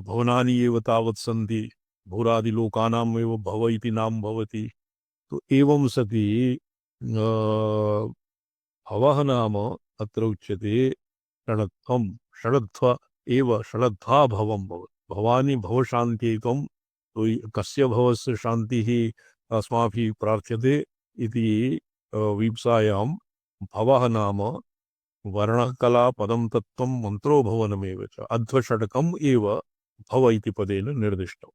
भवनानि एव तावत् सन्ति भूरादिलोकानाम् एव भव इति नाम भवति। तो एवं सति भवः नाम अत्र उच्यते षडत्वं षडत्व एव षडत्वा भवं भवति भवानि भवशान्त्यैकं तो कस्य भवस्य शान्तिः अस्माभिः प्रार्थ्यते इति वीप्सायां भवः नाम वर्णकला पदं तत्त्वं मंत्रो भवनमेव च अध्वषडकम् एव भव इति पदेन निर्दिष्टम्।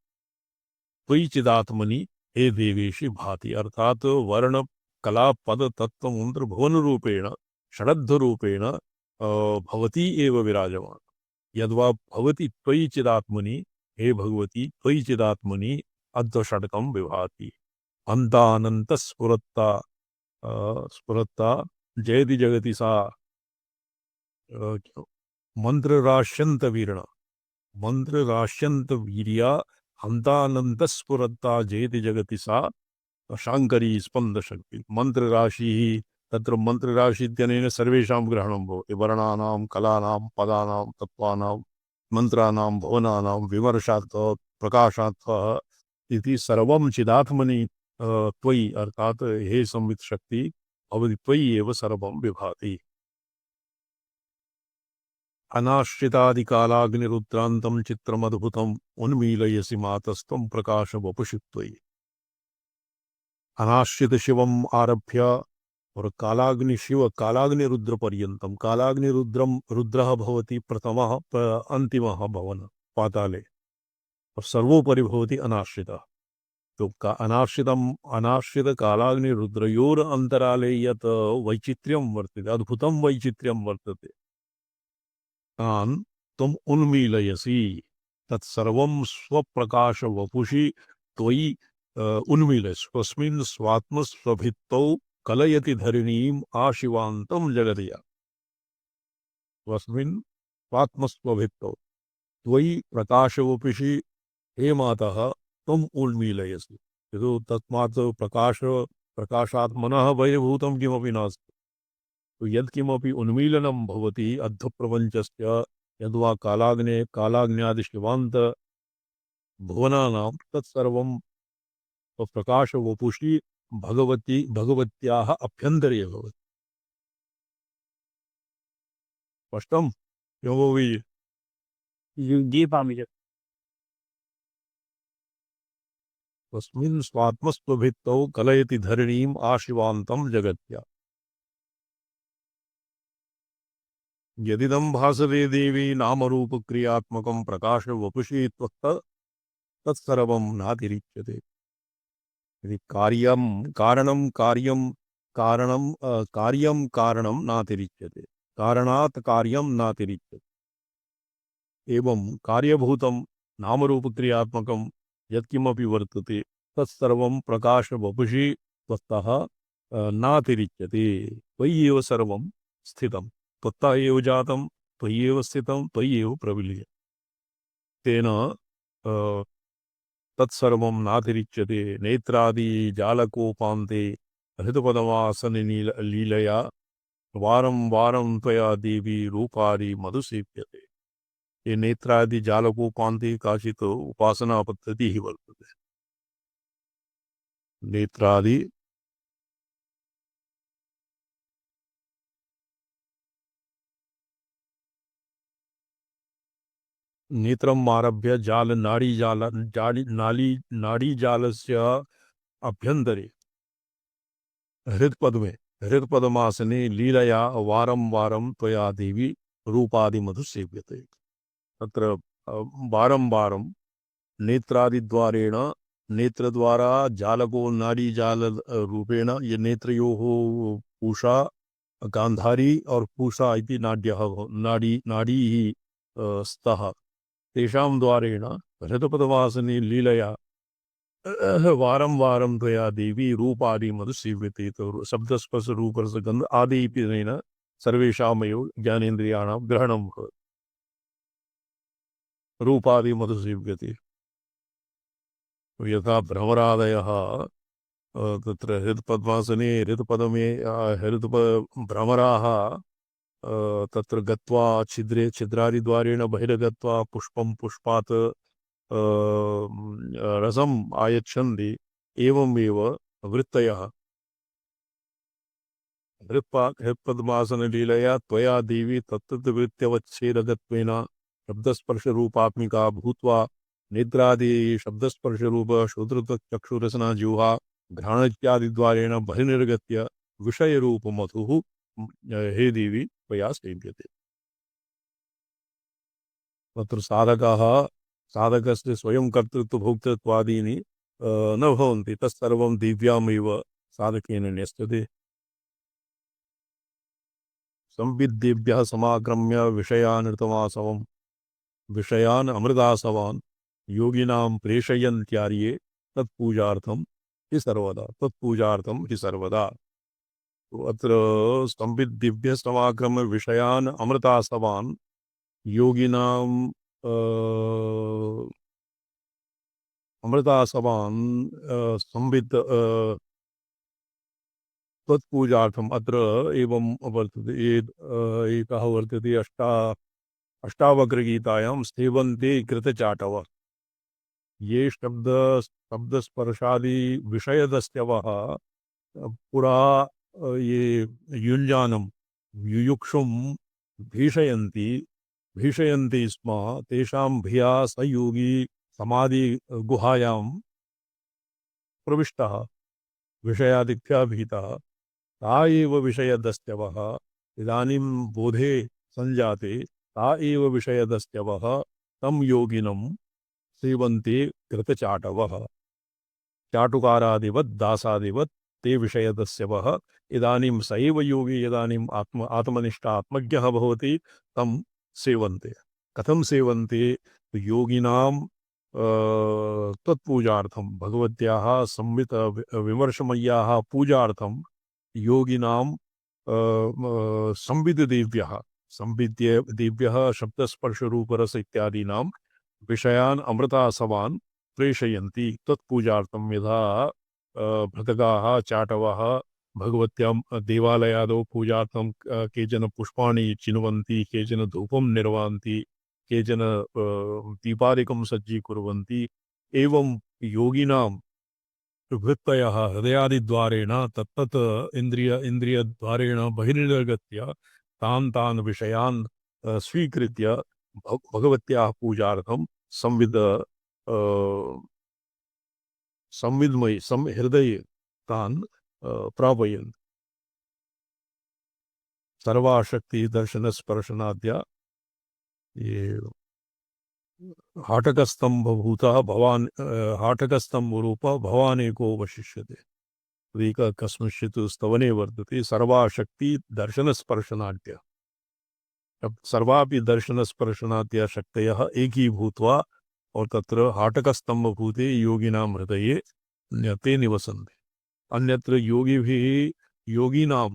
त्वयि चिदात्मनि हे देवेशि भाति अर्थात वर्ण कला पद तत्व मंत्र भुवन रूपेण षडध्व रूपेण भवती एव विराजमान यद्वा भवति त्वयि चिदात्मनि हे भगवती त्वयि चिदात्मनि अध्वषडकं विभाति अन्तानन्त स्फुरत्ता स्फुरत्ता जयति जगति सा मंत्र राश्यंत वीरण मंत्र राश्यंत वीर्या हंतानंत स्फुरत्ता जयति जगति सा शांकरी स्पंद शक्ति मंत्र राशि तत्र मंत्र राशि इत्यनेन सर्वेषां ग्रहणं भवति वर्णानां कलानां पदानां तत्त्वानां मंत्राणां भवनानां विमर्शार्थः प्रकाशार्थः इति सर्वं चिदात्मनि त्वयि अर्थात हे संवित् शक्ति भवति त्वयि एव सर्वं विभाति। अनाश्रितादिकालाग्निरुद्रान्तं चित्रमद्भुतम् उन्मीलयसि मातस्त्वं प्रकाश वपुषि त्वयि। अनाश्रित शिवम आरभ्य और कालाग्नि शिव कालाग्नि रुद्र पर्यंतम कालाग्नि रुद्रम रुद्रः भवति प्रथमः अंतिमः भवन पाताले और सर्वोपरि भवति अनाश्रितः। तो अनाश्रितम अनाश्रित कालाग्नि रुद्रयोर अंतराले यत् वैचित्र्यं वर्तते अद्भुतं वैचित्र्यं वर्तते तान् त्वम् उन्मीलयसि तत्सर्वं स्वप्रकाश वपुषि त्वयि उन्मीलय स्वस्मिन् स्वात्मस्वभित्तौ कलयति धरणीम् आशिवान्तं जगदया स्वस्मिन् स्वात्मस्वभित्तौ त्वयि प्रकाशवपुषि हे मातः त्वम् उन्मीलयसि यतो तस्मात् प्रकाशात्मनः बहिर्भूतं किमपि नास्ति। तो यत्किमपि उन्मीलनं भवति अध्वप्रपञ्चस्य यद्वा कालाग्न्यादिशिवान्त भुवनानां तत्सर्वं प्रकाश वपुषि भगवती भगवत्याः अभ्यन्तरे भवति। स्पष्टं योगोवि जी स्वामी तस्मिन् स्वात्मस्वभित्तौ कलयति धरणीम् आशिवान्तं जगत्या यदिदं भासते देवी नामरूपक्रियात्मकं प्रकाश वपुषि तत्सर्वं नातिरिच्यते। यदि कार्यं कारणं कार्यं कारणं कार्यं कारणं नातिरिच्यते कारणात् कार्यं नातिरिच्यते। एवं कार्यभूतं नामरूपक्रियात्मकं यत्किमपि वर्तते तत्सर्वं प्रकाश वपुषि त्वत्तः नातिरिच्यते त्वयि एव सर्वं स्थितं त्वत्तः एव जातं त्वयि एव स्थितं त्वयि एव प्रविलीयते तेन तत्सर्वं नातिरिच्यते। नेत्रादि जालकोपान्ते हृदपदमासने लीलया वारं वारं त्वया देवी रूपादि मधुसेव्यते। ये नेत्रादि जालकोपान्ते काचित् उपासना पद्धतिः वर्तते। नेत्रादि नेत्रम् आरभ्य जाल नाड़ी जालस्य अभ्यन्तरे हृत्पद्मासने लीलया वारं वारं त्वया देवी रूपादि मधुसेव्यते। तत्र वारं वारं नेत्रादिद्वारेण नेत्रद्वारा जालको नाड़ीजाल रूपेण ये नेत्रयोः पूषा गांधारी और पूषा इति नाड्यः नाड़ी स्तः तेषां द्वारेण हृतपदवासिनी लीलया वारं वारं त्वया देवी रूपादिमधु सेव्यते। तो शब्दस्पर्श रूपरसगन्ध आदिपिनेन सर्वेषामेव ज्ञानेन्द्रियाणां ग्रहणं भवति। रूपादिमधु सेव्यते। यथा भ्रमरादयः तत्र हृत्पद्मासने हृत्पदमे भ्रमराः तत्र गत्वा छिद्रे छिद्रादिद्वारेण बहिर्गत्वा पुष्पं पुष्पात् रसम् आयच्छन्ति। एवमेव वृत्तयः हृत्पद्मासनलीलया त्वया देवी तत्तद्वृत्त्यवच्छेदकत्वेन शब्दस्पर्शरूपात्मिका भूत्वा नेत्रादि शब्दस्पर्शरूप श्रोत्रचक्षुरसना जिह्वा घ्राण इत्यादिद्वारेण बहिर्निर्गत्य विषयरूपमधुः हे देवी त्वया सेव्यते। तत्र साधकस्य स्वयं कर्तृत्वभोक्तृत्वादीनि न भवन्ति। तत्सर्वं दिव्यामेव साधकेन न्यस्यते। संविद्येभ्यः समाक्रम्य विषयान् अमृतासवान् योगिनां प्रेषयन्त्यार्ये तत्पूजार्थं हि सर्वदा। अत्र संविद्येभ्यः समाक्रम्य विषयान् अमृतासवान् योगिनां अमृतासवान् संवित् तत्पूजार्थम् अत्र एवं वर्तते। एकः वर्तते अष्टावक्रगीतायां सेवन्ते कृतचाटव। ये शब्दस्पर्शादि विषयदस्यवः पुरा ये युञ्जानं युयुक्षुं भीषयन्ति स्म तेषां भिया स योगी समाधि गुहायां प्रविष्टः विषयादिभ्यः भीतः। ता एव विषयदस्यवः इदानीं बोधे संजाते ता एव विषयदस्यवः तं योगिनं सेवन्ते कृतचाटवः। चाटुकारादिवत् दासादिवत् ते विषयदस्यवः इदानीं स एव योगी इदानीम् आत्मनिष्ठ आत्मज्ञः भवति तं सेवन्ते। कथं सेवन्ते? योगिनां तत्पूजार्थं भगवत्याः संवित विमर्शमय्याः पूजार्थं योगिनां संविद्देव्यः शब्दस्पर्शरूपरस इत्यादीनां विषयान् अमृतासवान् प्रेषयन्ति। तत्पूजार्थं यथा भृतगाः चाटवः भगवत्यां देवालयादौ पूजार्थं केचन पुष्पाणि चिन्वन्ति, केचन धूपं निर्वहन्ति, केचन दीपादिकं सज्जीकुर्वन्ति। एवं योगिनां वृत्तयः हृदयादिद्वारेण तत्तत् इन्द्रियद्वारेण बहिर्निर्गत्य तान् विषयान् स्वीकृत्य भगवत्याः पूजार्थं हृदये तान् प्रापयन्ति। सर्वाशक्ति दर्शनस्पर्शनाद्या ये हाटकस्तंभभूतः भवान् हाटकस्तंभरूपः भवानेको वशिष्यते। एक कस्मिंश्चित् स्तवने वर्तते सर्वाशक्ति दर्शनस्पर्शनाद्य। अब सर्वापि दर्शनस्पर्शनाद्य शक्तयः एकीभूत्वा और तत्र हाटकस्तंभभूते योगिनां हृदये ते निवसन्ति। अन्यत्र योगिनां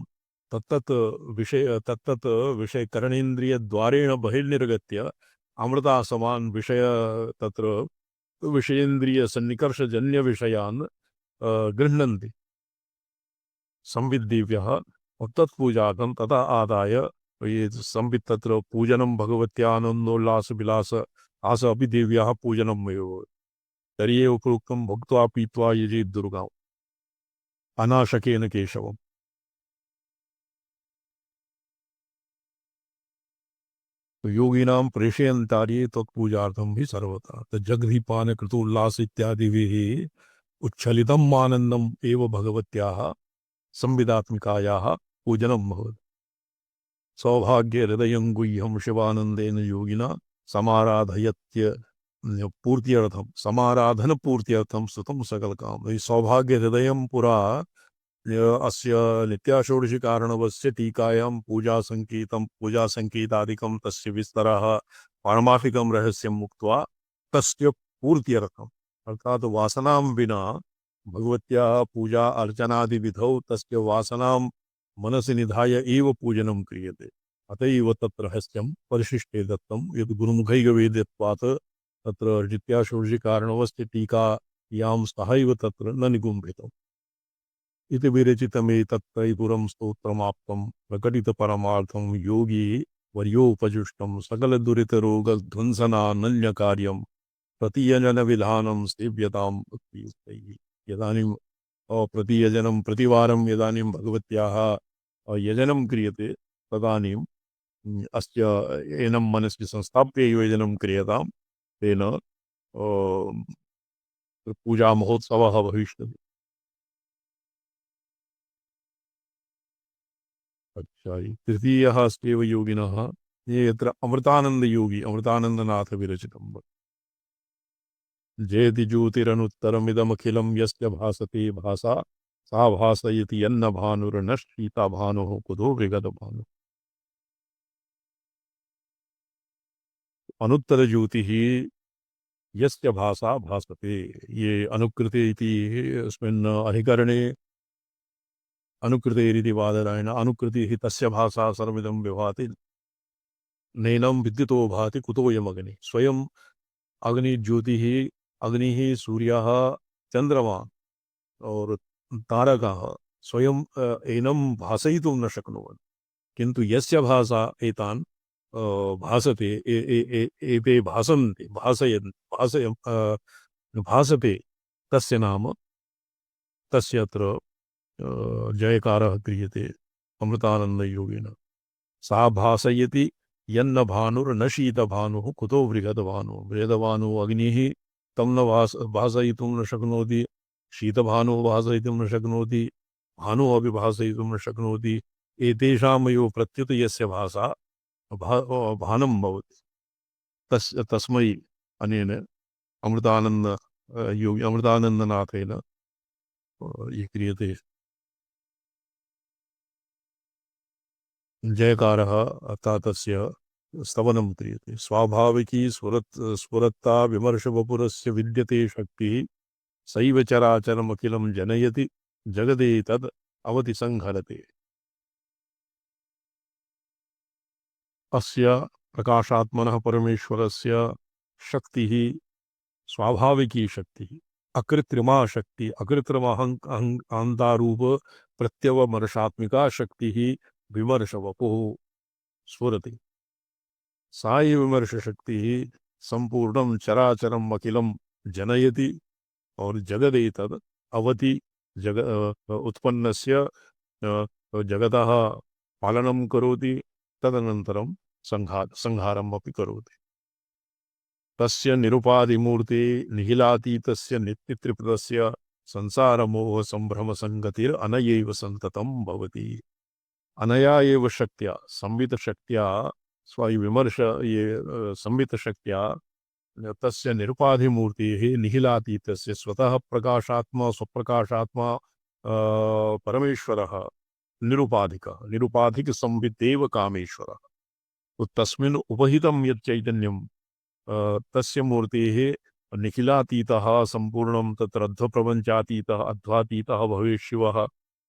तत्तत् विषय करणेन्द्रियद्वारेण बहिर्निर्गत्य अमृतासवान् विषय तत्र विषयेन्द्रिय सन्निकर्षजन्य विषयान् गृह्णन्ति संविद्देव्यः। तत्पूजार्थं तथा आदाय ये संवित् तत्र पूजनं भगवत्यानन्दोल्लास विलास आस अपि देव्याः पूजनमेव। तर्हि उपरोक्तं भुक्त्वा पीत्वा यजेत् दुर्गाम् अनाशकेन केशवम्। तो योगिनां प्रेषयन्तार्ये तत्पूजार्थं हि सर्वथा। जगदीपान कृतोल्लास इत्यादिभिः उच्छलितम् आनन्दम् एव भगवत्याः संविदात्मिकायाः पूजनं भवति। सौभाग्य हृदयं गुह्यं शिवानन्देन योगिना समाराधन पूर्त्यर्थं सुतं सकलकाम। सौभाग्य हृदयं पुरा अस्य नित्याषोडशीकारणवस्य टीकायां पूजासङ्केतादिकं तस्य विस्तरः पारमार्थिकं रहस्यम् उक्त्वा तस्य पूर्त्यर्थम् अर्थात् वासनां विना भगवत्याः पूजा अर्चनादिविधौ तस्य वासनां मनसि निधाय एव पूजनं क्रियते। अत एव तत्र रहस्यं परिशिष्टे दत्तं यद् गुरुमुखैकवेद्यत्वात् तत्र नित्याषोडशीकारणवस्य टीकायां सहैव तत्र न निगुम्भितम्। इति विरचितमेतत्त्रयीपुरं स्तोत्रमाप्तं प्रकटितपरमार्थं योगी वर्योपजुष्टं सकलदुरितरोगध्वंसनानन्यकार्यं प्रतीयजनविधानं सेव्यतां भक्तियुक्तैः। यदानीं प्रतीयजनं प्रतिवारं यदानीं भगवत्याः यजनं क्रियते तदानीं अस्य एनं मनसि संस्थाप्य एव यजनं क्रियतां तेन पूजामहोत्सवः भविष्यति। अच्छा तृतीयः अस्त्येव योगिनः ये यत्र अमृतानन्दयोगी अमृतानन्दनाथ विरचितं जयति ज्योतिरनुत्तरमिदमखिलं यस्य भासते भासा सा भासयति यन्न भानुर्नश्चिता भानुः कुतो विगतभानुः। अनुत्तर ज्योतिः यस्य भासा भासते ये अनुकृते इति अस्मिन् अधिकरणे अनुकृतेरिति वादरायण अनुकृतिः तस्य भासा सर्वमिदं विभाति नैनं विद्युतो भाति कुतोऽयमग्निः। स्वयं अग्निज्योतिः अग्निः सूर्यः चन्द्रमा और तारकाः स्वयं एनं भासयितुं न शक्नुवन्ति किन्तु यस्य भासा एतान् भासते एते भासन्ते भासते तस्य नाम तस्य अत्र जयकारः क्रियते अमृतानन्दयोगिना। सा भासयति यन्न भानुर्न शीतभानुः कुतो बृहद्भानुः। बृहद्भानुः अग्निः तं न भासयितुं न शक्नोति शीतभानुः भासयितुं न शक्नोति भानुः अपि भासयितुं न शक्नोति। एतेषामेव प्रत्युत यस्य भासा भानं भवति तस्मै अनेन अमृतानन्दनाथेन ये क्रियते जयकारः अर्थात् तस्य स्तवनं क्रियते। स्वाभाविकी स्फुरत्ता विमर्शवपुरस्य विद्यते शक्तिः सैव चराचरमखिलं जनयति जगदे तद् अवति संहरते। अस्य प्रकाशात्मनः परमेश्वरस्य शक्तिः स्वाभाविकी शक्तिः अकृत्रिमा शक्ति अकृत्रिमहङ्कान्तारूप प्रत्यवमर्शात्मिका शक्तिः विमर्शवपुः स्फुरति। सा एव विमर्शशक्तिः संपूर्णं चराचरम् अखिलं जनयति और जगदेतद् अवति उत्पन्नस्य जगतः पालनं करोति तदनन्तरं संहारम् अपि करोति। तस्य निरुपाधिमूर्ते निखिलातीतस्य नित्यत्रिपुरस्य संसारमोह संभ्रम संगतिर् अनयैव संततं भवति। अनया एव शक्त्या संवित शक्त्या स्वविमर्श ये संवित शक्त्या तस्य निरुपाधिमूर्तेः निखिलातीतस्य स्वतः प्रकाशात्मा स्वप्रकाशात्मा परमेश्वरः निरुपाधिक संविदेव कामेश्वरः। तो तस्मिन् उपहितं यत् चैतन्यं तस्य मूर्तेः निखिलातीतः संपूर्णं तत्र अध्वप्रपञ्चातीतः अध्वातीतः भवेत् शिवः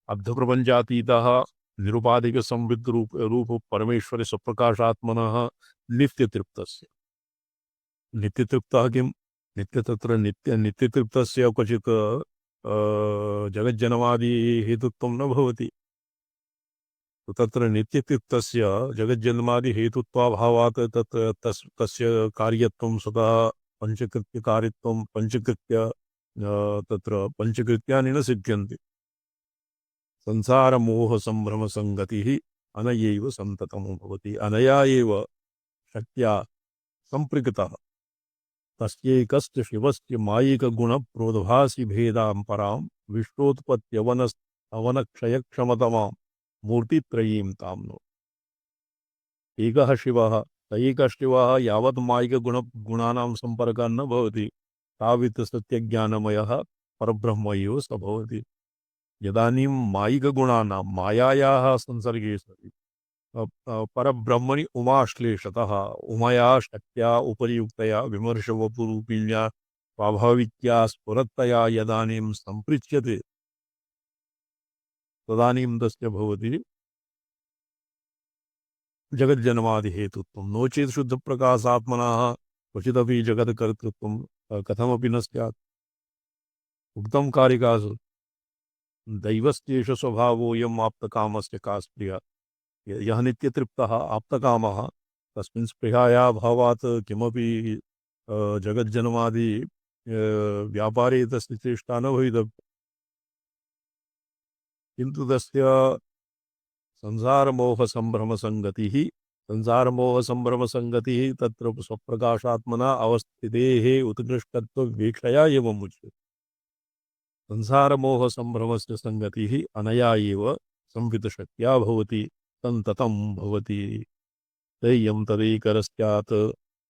अध्वप्रपञ्चातीतः निरुपाधिक संविद रूप परमेश्वर स्वप्रकाशात्मनः नित्यतृप्तस्य। नित्यतृप्तः किं नित्य तत्र नित्यतृप्तस्य क्वचित् जगज्जनमादि हेतुत्वं न भवति। तत्र नित्यतृप्तस्य जगज्जन्मादि हेतुत्वाभावात् तस्य कार्यत्वं स्वतः पंचकृत्यकारित्वं पंचकृत्य तत्र पंचकृत्यानि न सिद्ध्यन्ति। संसार मोह संभ्रम संगतिः अनयैव संततं भवति। अनया एव शक्त्या संप्रकृतः तस्यैकस्य शिवस्य मायिकगुणप्रोद्भासि भेदां परां विश्वोत्पत्त्यवनक्षयक्षमतमां मूर्तित्रयीं ताम्नो। एकः शिवः एकः शिवः यावत् मायिकगुणानां सम्पर्कः न भवति तावत् सत्यज्ञानमयः परब्रह्म एव स भवति। यदानीं मायिकगुणानां मायायाः संसर्गे सति परब्रह्मणि उमाश्लेषतः उमया शक्त्या उपर्युक्तया विमर्शवपुरूपिण्या स्वाभाविक्या स्फुरत्तया यदानीं सम्पृच्यते तदानीं तस्य भवति जगज्जन्मादिहेतुत्वं। नो चेत् शुद्धप्रकाशात्मनः क्वचिदपि जगत्कर्तृत्वं कथमपि न स्यात्। उक्तं कारिकासु दैवस्येष स्वभावोऽयम् आप्तकामस्य का स्पृहा। यः नित्यतृप्तः आप्तकामः तस्मिन् स्पृहाया भावात् किमपि जगज्जन्मादि व्यापारे तस्य चेष्टा न भवितव्या। किन्तु तस्य संसारमोहसम्भ्रमसङ्गतिः तत्र स्वप्रकाशात्मना अवस्थितेः उत्कृष्टत्ववीक्षया एवम् उच्यते। संसारमोहसम्भ्रमस्य सङ्गतिः अनया एव संवितशक्त्या भवति, तन्ततं भवति। तय्यं तदैकरस्यात्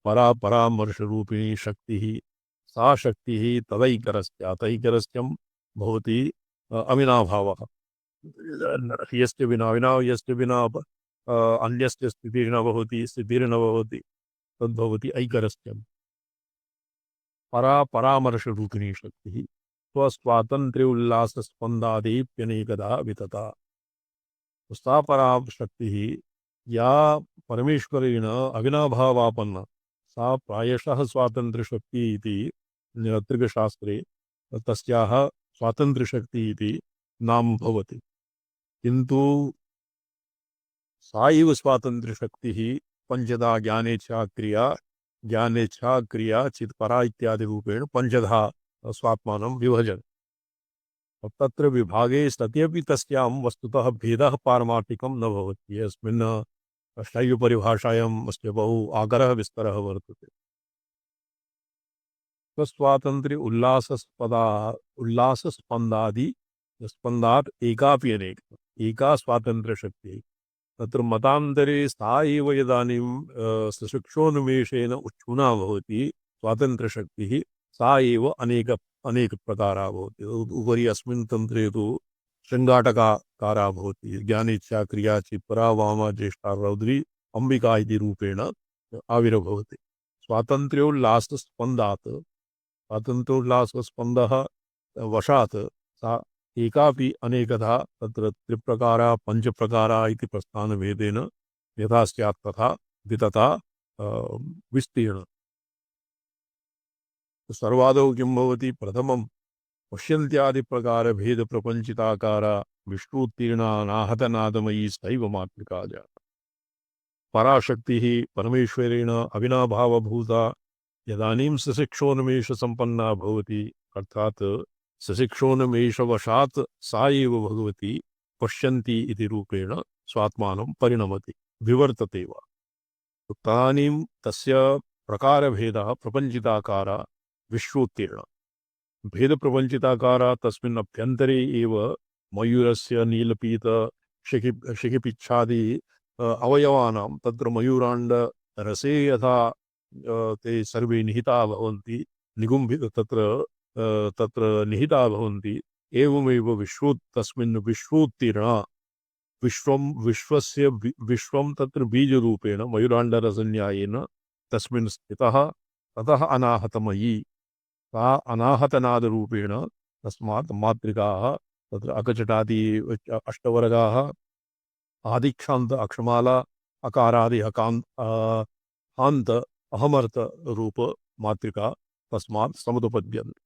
परा परामर्शरूपिणी शक्तिः, सा शक्तिः तदैकरस्यात् ऐकरस्यं भवति अविनाभावः। यस्य विना यस्य विना अन्यस्य स्थितिर्न भवति, स्थितिर्न भवति, तद्भवति ऐकरस्यं। परा परामर्शरूपिणी शक्तिः स्वस्वातन्त्र्य उल्लासस्पन्दादेप्यनेकदा वितता। सा परा शक्तिः या परमेश्वरेण अविनाभावापन्ना, सा प्रायशः स्वातन्त्र्यशक्तिः इति त्रिकशास्त्रे तस्याः स्वातन्त्र्यशक्तिः इति नाम भवति। किन्तु सा एव स्वातन्त्र्यशक्तिः पञ्चधा ज्ञानेच्छा क्रिया चित्परा इत्यादि रूपेण पञ्चधा स्वात्मानं विभजति। तत्र विभागे सत्यपि तस्यां वस्तुतः भेदः पारमार्थिकं न भवति। अस्मिन् शैवपरिभाषायाम् अस्य बहु आगरः विस्तरः वर्तते। स्वस्वातन्त्र्य उल्लासस्पन्दादि स्पन्दात् एकापि अनेक एका स्वातन्त्र्यशक्तिः। तत्र मतान्तरे सा एव इदानीं सशिक्षोन्मेषेण उच्छूना भवति स्वातन्त्र्यशक्तिः, सा एव अनेकप्रकारा भवति। उपरि अस्मिन् तन्त्रे तु शृङ्गाटकारा भवति। ज्ञानेच्छा क्रिया चित्परा वामा ज्येष्ठा रौद्री अम्बिका इति रूपेण आविर्भवति। स्वातन्त्र्योल्लासस्पन्दः वशात् सा एकापि अनेकधा तत्र त्रिप्रकारा पञ्चप्रकारा इति प्रस्थानभेदेन यथा स्यात् तथा वितता विस्तीर्ण। सर्वादौ किं भवति? प्रथमं पश्यन्त्यादिप्रकारभेदप्रपञ्चिताकारा विष्णुत्तीर्णानाहतनादमयी सैव मातृका जाता। पराशक्तिः परमेश्वरेण अविनाभावभूता यदानीं सशिक्षोन्मेषसम्पन्ना भवति, अर्थात् सशिक्षोन्मेषवशात् सा एव भगवती पश्यन्ति इति रूपेण स्वात्मानं परिणमति, विवर्तते वा। तदानीं तस्य प्रकारभेदः प्रपञ्चिताकारा विश्वोत्तीर्ण। भेदप्रपञ्चिताकारा तस्मिन् अभ्यन्तरे एव मयूरस्य नीलपीत शिखिपिच्छादि अवयवानां तत्र मयूराण्डरसे यथा ते सर्वे निहिता भवन्ति, निगुम्भित तत्र निहिता भवन्ति, एवमेव तस्मिन् विश्वोत्तीर्णा विश्वं तत्र बीजरूपेण मयूराण्डरसन्यायेन तस्मिन् स्थितः, ततः अनाहतमयी सा अनाहतनादरूपेण। तस्मात् मातृकाः तत्र अकचटादि अष्टवर्गाः आदिक्षान्त अक्षमाला अकारादि हान्त अहमर्थ रूप मातृका तस्मात् समुपपद्यन्ते।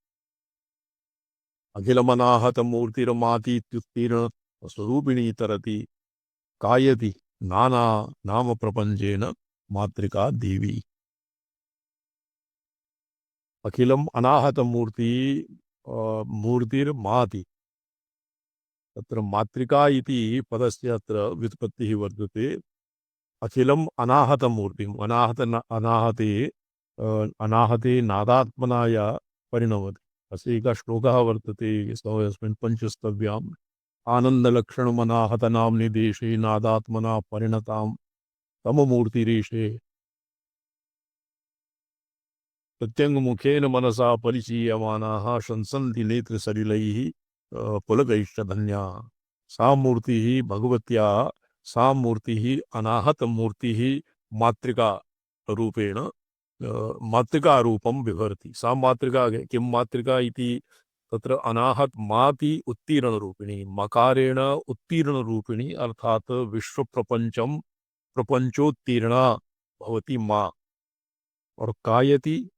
अखिलमनाहतमूर्तिरमातीत्युत्तीर्ण स्वरूपिणी तरति कायति नाना नाम प्रपञ्चेन मातृका देवी। अखिलम अनाहत मूर्तिर्माति, तत्र मातृका इति पदस्य अत्र व्युत्पत्तिः वर्तते। अखिलम अनाहत मूर्तिम् अनाहते नादात्मनाया परिणमति। अस्य एकः श्लोकः वर्तते अस्मिन् पञ्चस्तव्याम्। आनन्दलक्षणम् अनाहत नाम्नि देशे नादात्मना परिणतां तममूर्तिरेषे प्रत्यङ्गमुखेन मनसा परिचीयमानाः शंसन्ति नेत्रसलिलैः पुलकैश्च धन्या सा मूर्तिः भगवत्याः सा मूर्तिः अनाहतमूर्तिः मातृका रूपेण मातृका रूपं विभर्ति। सा मातृका किं मातृका इति तत्र अनाहत माति उत्तीर्णरूपिणी मकारेण उत्तीर्णरूपिणी अर्थात विश्वप्रपञ्चं प्रपञ्चोत्तीर्णा भवति माँ। और कायति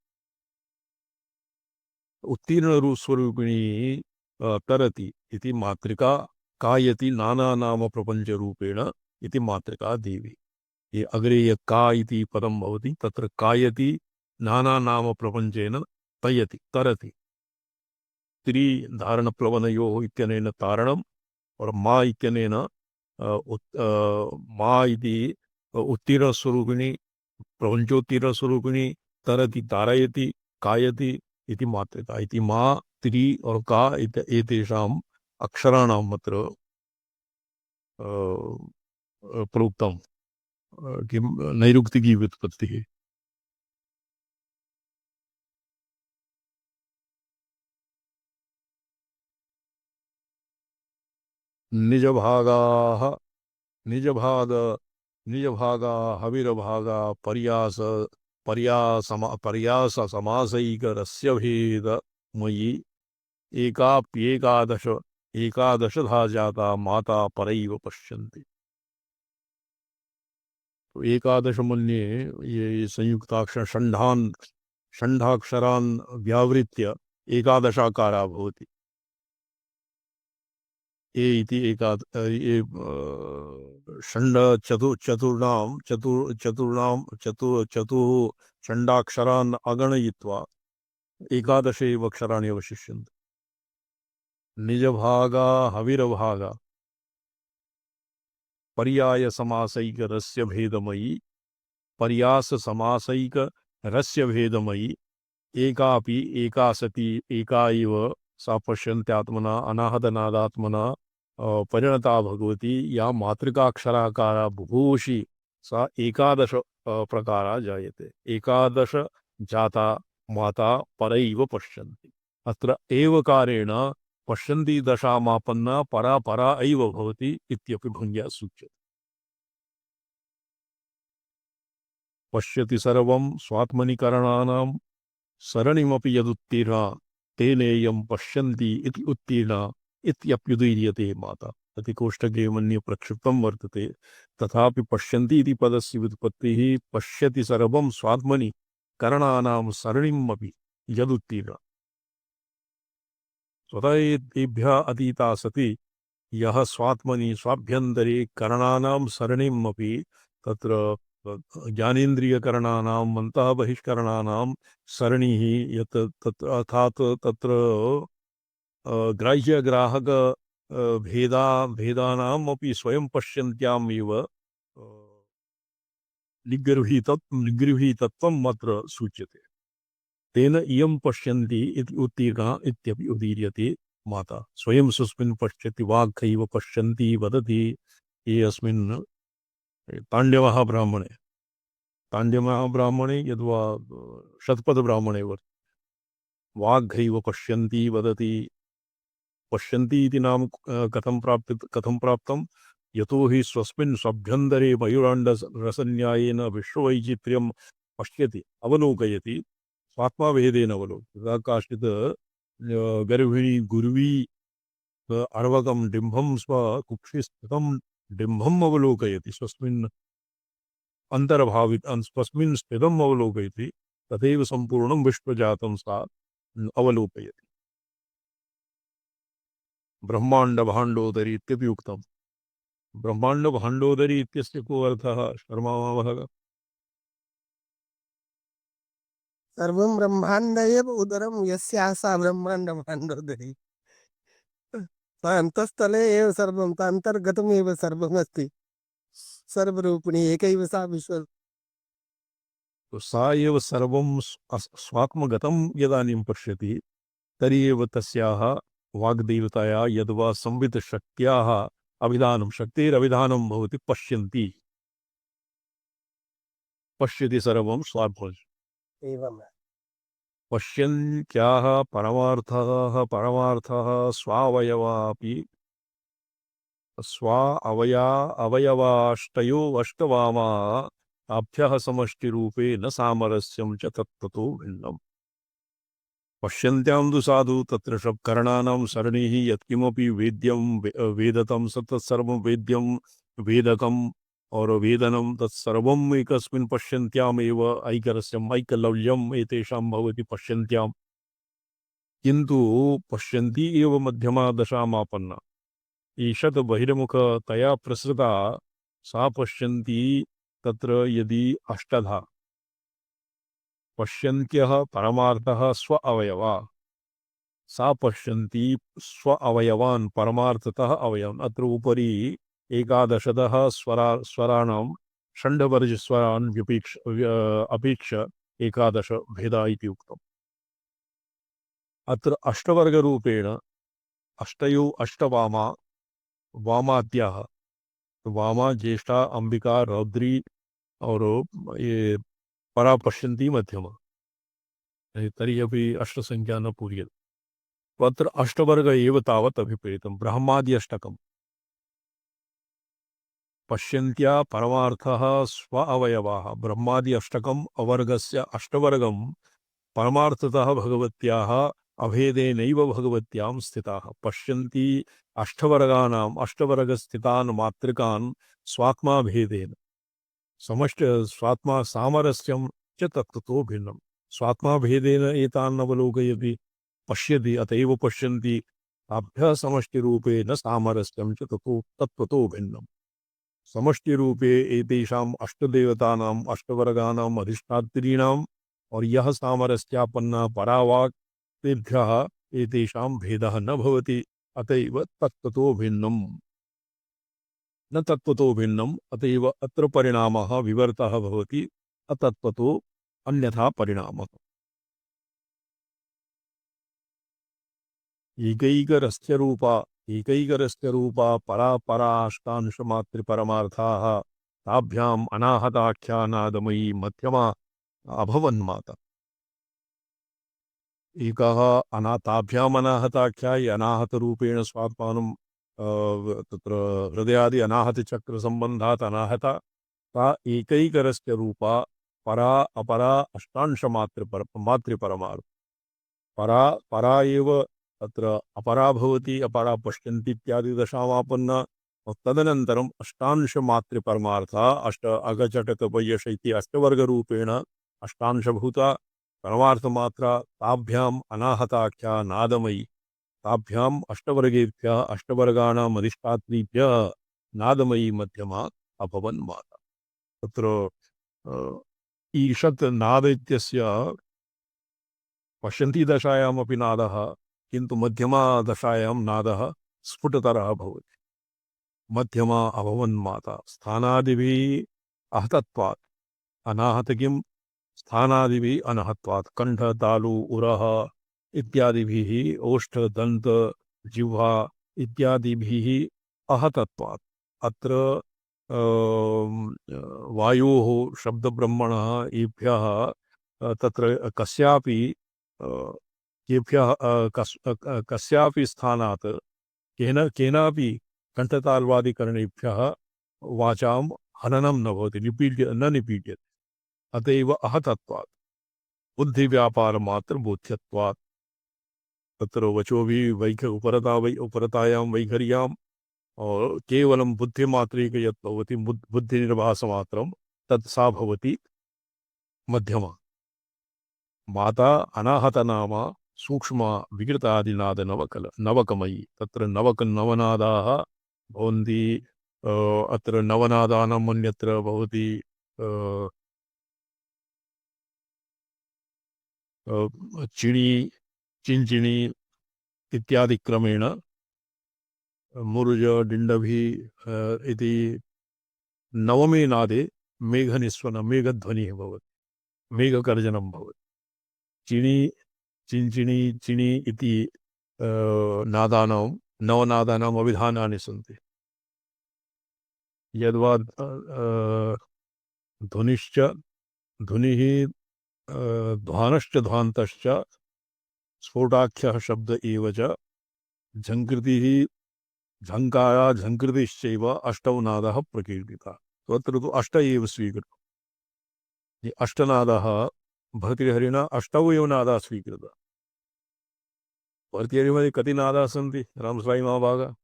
उत्तीर्ण स्वरूपिणी तरति इति मातृका कायति नाना नाम प्रपंच रूपेण इति मातृका देवी। ये अग्रे यः का इति पदं भवति तत्र कायति नाना नाम प्रपंचेन तयति तरति स्त्री धारण प्लवनयोः इत्यनेन तारणम् और मा इत्यनेन मा इति उत्तीर्ण स्वरूपिणी प्रपंचोत्तीर्ण स्वरूपिणी तरति तारयति कायति इति मातृका इति मा त्रि और का एतेषाम् अक्षराणाम् अत्र प्रोक्तं किं नैरुक्तिकी व्युत्पत्तिः। निजभागाः निजभाग निजभागा हविरभागा पर्यास समासैकरस्य भेदमयी एकाप्येकादश एकादशधा जाता माता परैव पश्यन्ति। तो एकादश मन्ये ये संयुक्ताक्षर षण्डाक्षरान् व्यावृत्य एकादशाकारा भवति। ए इति षण्ड चतुः षण्डाक्षरान् अगणयित्वा एकादश एव अक्षराणि अवशिष्यन्ते। निजभागा हविरभागा पर्याय समासैक रस्य भेदमयी पर्यास समासैक रस्य भेदमयी एकापि एका सती एका इव सा पश्यन्त्यात्मना अनाहतनादात्मना परिणता भगवती या मातृकाक्षराकारा बुभूषि सा एकादश प्रकारा जायते। एकादश जाता माता परैव पश्यन्ति। अत्र एवकारेण पश्यन्ति दशामापन्ना परा परा एव भवति इत्यपि भङ्ग्या सूच्यते। पश्यति सर्वं स्वात्मनि करणानां सरणिमपि यदुत्तीर्णा तेनेयं पश्यन्ति इति उत्तीर्णा इत्यप्युदीर्यते माता। अति कोष्ठके मन्ये प्रक्षिप्तं वर्तते। तथापि पश्यन्ति इति पदस्य व्युत्पत्तिः पश्यति सर्वं स्वात्मनि करणानां सरणिमपि यदुत्तीर्णा। स्वतः एभ्यः अतीता सति यः स्वात्मनि स्वाभ्यन्तरे करणानां सरणिमपि तत्र ज्ञानेन्द्रियकरणानां मन्तः बहिष्करणानां सरणिः यत् तत्र अर्थात् तत्र ग्राह्यग्राहक भेदानाम् अपि स्वयं पश्यन्त्याम् एव निगृहीतत्वम् अत्र सूच्यते। तेन इयं पश्यन्ति इति उत्तीर्णा इत्यपि उदीर्यते माता। स्वयं स्वस्मिन् पश्यति वाक्यैव पश्यन्ति वदति। ये अस्मिन् ताण्ड्यमहाब्राह्मणे यद्वा शतपथब्राह्मणे वर्तते। वाग्घैव पश्यन्ति वदति। पश्यन्ति इति नाम कथं प्राप्तं यतो हि स्वस्मिन् स्वाभ्यन्तरे मयूराण्डरसन्यायेन विश्ववैचित्र्यं पश्यति अवलोकयति स्वात्माभेदेन अवलोकयति। यदा काचित् गर्भिणी गुर्वी अर्वकं डिम्भं कुक्षि स्थितं डिम्भम् अवलोकयति स्वस्मिन् अंतर्भावित स्वस्मिन् स्थितम् अवलोकयति तथैव सम्पूर्णं विश्वजातं सा अवलोकयति। ब्रह्मांड भाण्डोदरी इत्यपि उक्तम्। ब्रह्मांड भाण्डोदरी इत्यस्य को अर्थः शर्मावः? सर्वं ब्रह्माण्ड एव उदरं यस्याः सा ब्रह्माण्ड भाण्डोदरी। अन्तःस्थले एव सर्वं अन्तर्गतमेव सर्वमस्ति। सर्वरूपिणी एकैव सा विश्व। तो सा एव सर्वं स्वात्मगतं यदानीं पश्यति तर्हि एव तस्याः वाग्देवताया यद्वा संवितशक्त्याः अभिधानं शक्तेरभिधानं भवति। पश्यति सर्वं स्वात्मज। एवं पश्यन्त्याः परमार्थः स्वावयवापि अवयवाष्टयो अष्टवामा ताभ्यः समष्टिरूपे न सामरस्यं च तत्त्वतो भिन्नम्। पश्यन्त्यां तु साधु तत्र षट्करणानां सरणिः यत्किमपि वेद्यं वेदतं तत्सर्वं वेद्यं वेदकम् और वेदनं तत्सर्वम् एकस्मिन् पश्यन्त्यामेव ऐकरस्यम् ऐकलव्यम् एतेषां भवति पश्यन्त्यां। किन्तु पश्यन्ती एव मध्यमा दशामापन्ना ईषत् बहिर्मुखतया प्रसृता सा पश्यन्ती तत्र यदि अष्टधा पश्यन्त्यः परमार्थः स्व अवयवा सा पश्यन्ती स्व अवयवान् परमार्थतः अवयवान्। अत्र उपरि एकादशतः स्वराणां षण्डवर्जस्वरान् अपेक्ष एकादश भेदा इति उक्तम्। अत्र अष्टवर्गरूपेण अष्टयो अष्टवामा वामाद्याः वामा ज्येष्ठा अंबिका रौद्री और ये परा पश्यन्ती मध्यमा तर्हि अपि अष्टसंख्या न पूर्यते। अत्र अष्टवर्ग एव तावत् अभिप्रेतं ब्रह्मादि अष्टकम्। पश्यन्त्या परमार्थः स्व अवयवाः ब्रह्मादि अष्टकम् अवर्गस्य अष्टवर्गं परमार्थतः भगवत्याः अभेदेनैव भगवत्यां स्थिताः। पश्यन्ती अष्टवर्गानाम् अष्टवर्गस्थितान् मातृकान् स्वात्मा भेदेन समष्ट स्वात्मा सामरस्यं च तत्त्वतो भिन्नं। स्वात्मा भेदेन एतान् अवलोकयति पश्यति अतएव पश्यन्ति ताभ्यः समष्टिरूपे न सामरस्यं च तत्त्वतो भिन्नम्। समष्टिरूपे एतेषाम् अष्टदेवतानाम् अष्टवर्गाणाम् अधिष्ठात्रीणाम् और यह सामरस्यापन्ना परावाक् तेभ्यः एतेषां भेदः न भवति अतएव तत्त्वतो भिन्नम् न तत्त्वतो भिन्नम् अतएव अत्र परिणामः विवर्तः भवति अतत्त्वतो अन्यथा परिणामः। एकैकरस्य रूपा परा पराष्टांशमातृपरमार्थाः ताभ्याम् अनाहताख्यानादमयी मध्यमा अभवन्माता। एकः ताभ्याम् अनाहताख्या अनाहतरूपेण स्वात्मानं तत्र हृदयादि अनाहतचक्रसम्बन्धात् अनाहता सा एकैकरस्य रूपा परा अपरा मातृपरमार्थ परा एव अत्र अपरा भवति अपरा पश्यन्ति इत्यादि दशामापन्ना तदनन्तरम् अष्टांशमातृपरमार्था अष्ट अगचटकपयश इति अष्टवर्गरूपेण अष्टांशभूता परमार्थमात्रा ताभ्याम् अनाहताख्या नादमयी ताभ्याम् अष्टवर्गेभ्यः अष्टवर्गाणाम् अधिष्ठात्रीभ्यः नादमयी मध्यमा अभवन्माता। तत्र ईषत् नाद इत्यस्य पश्यन्ती दशायामपि नादः किन्तु मध्यमा दशायां नादः स्फुटतरः भवति। मध्यमा अभवन्माता स्थानादिभिः अहतत्वात् अनाहत किं स्थानादिभिः अनहत्वात् कंठ तालु उरः इत्यादिभिः ओष्ठ दंत जिह्वा इत्यादिभिः अहतत्वात् अत्र वायोः शब्दब्रह्मणः एभ्यः तत्र कस्यापि कस्यापि स्थानात् केनापि कंठताल्वादिकरणेभ्यः वाचां हननं न भवति न निपीड्यते अतएव अहतत्वात् बुद्धिव्यापारमात्रबोध्यत्वात् तत्र वचोभिः उपरतायां वैखर्याम् और केवलं बुद्धिमात्रिक यत् भवति बुद्धिनिर्भासमात्रं तत् सा भवति मध्यमा। माता अनाहत नाम सूक्ष्म विकृतादिनाद नवकमयी तत्र नवनादाः भवन्ति। अत्र नवनादानाम् अन्यत्र भवति चिणी चिञ्चिणी इत्यादि क्रमेण मुरुज डिण्डभी इति नवमे नादे मेघध्वनिः भवति मेघगर्जनं भवति। चिणी चिञ्चिणी चिणी इति नादानां नवनादानाम् अभिधानानि सन्ति। यद्वा ध्वनिश्च ध्वनिः ध्वानश्च ध्वान्तश्च स्फोटाख्यः शब्द एव च झङ्कृतिः झङ्कारा झङ्कृतिश्चैव अष्टौ नादः प्रकीर्तितः। तो अत्र तु अष्ट एव स्वीकृतः। ये अष्टनादः भर्तृहरिणा अष्टौ एव नादाः स्वीकृताः। भर्तृहरिमध्ये कति नादाः सन्ति रामसाई महाभागा?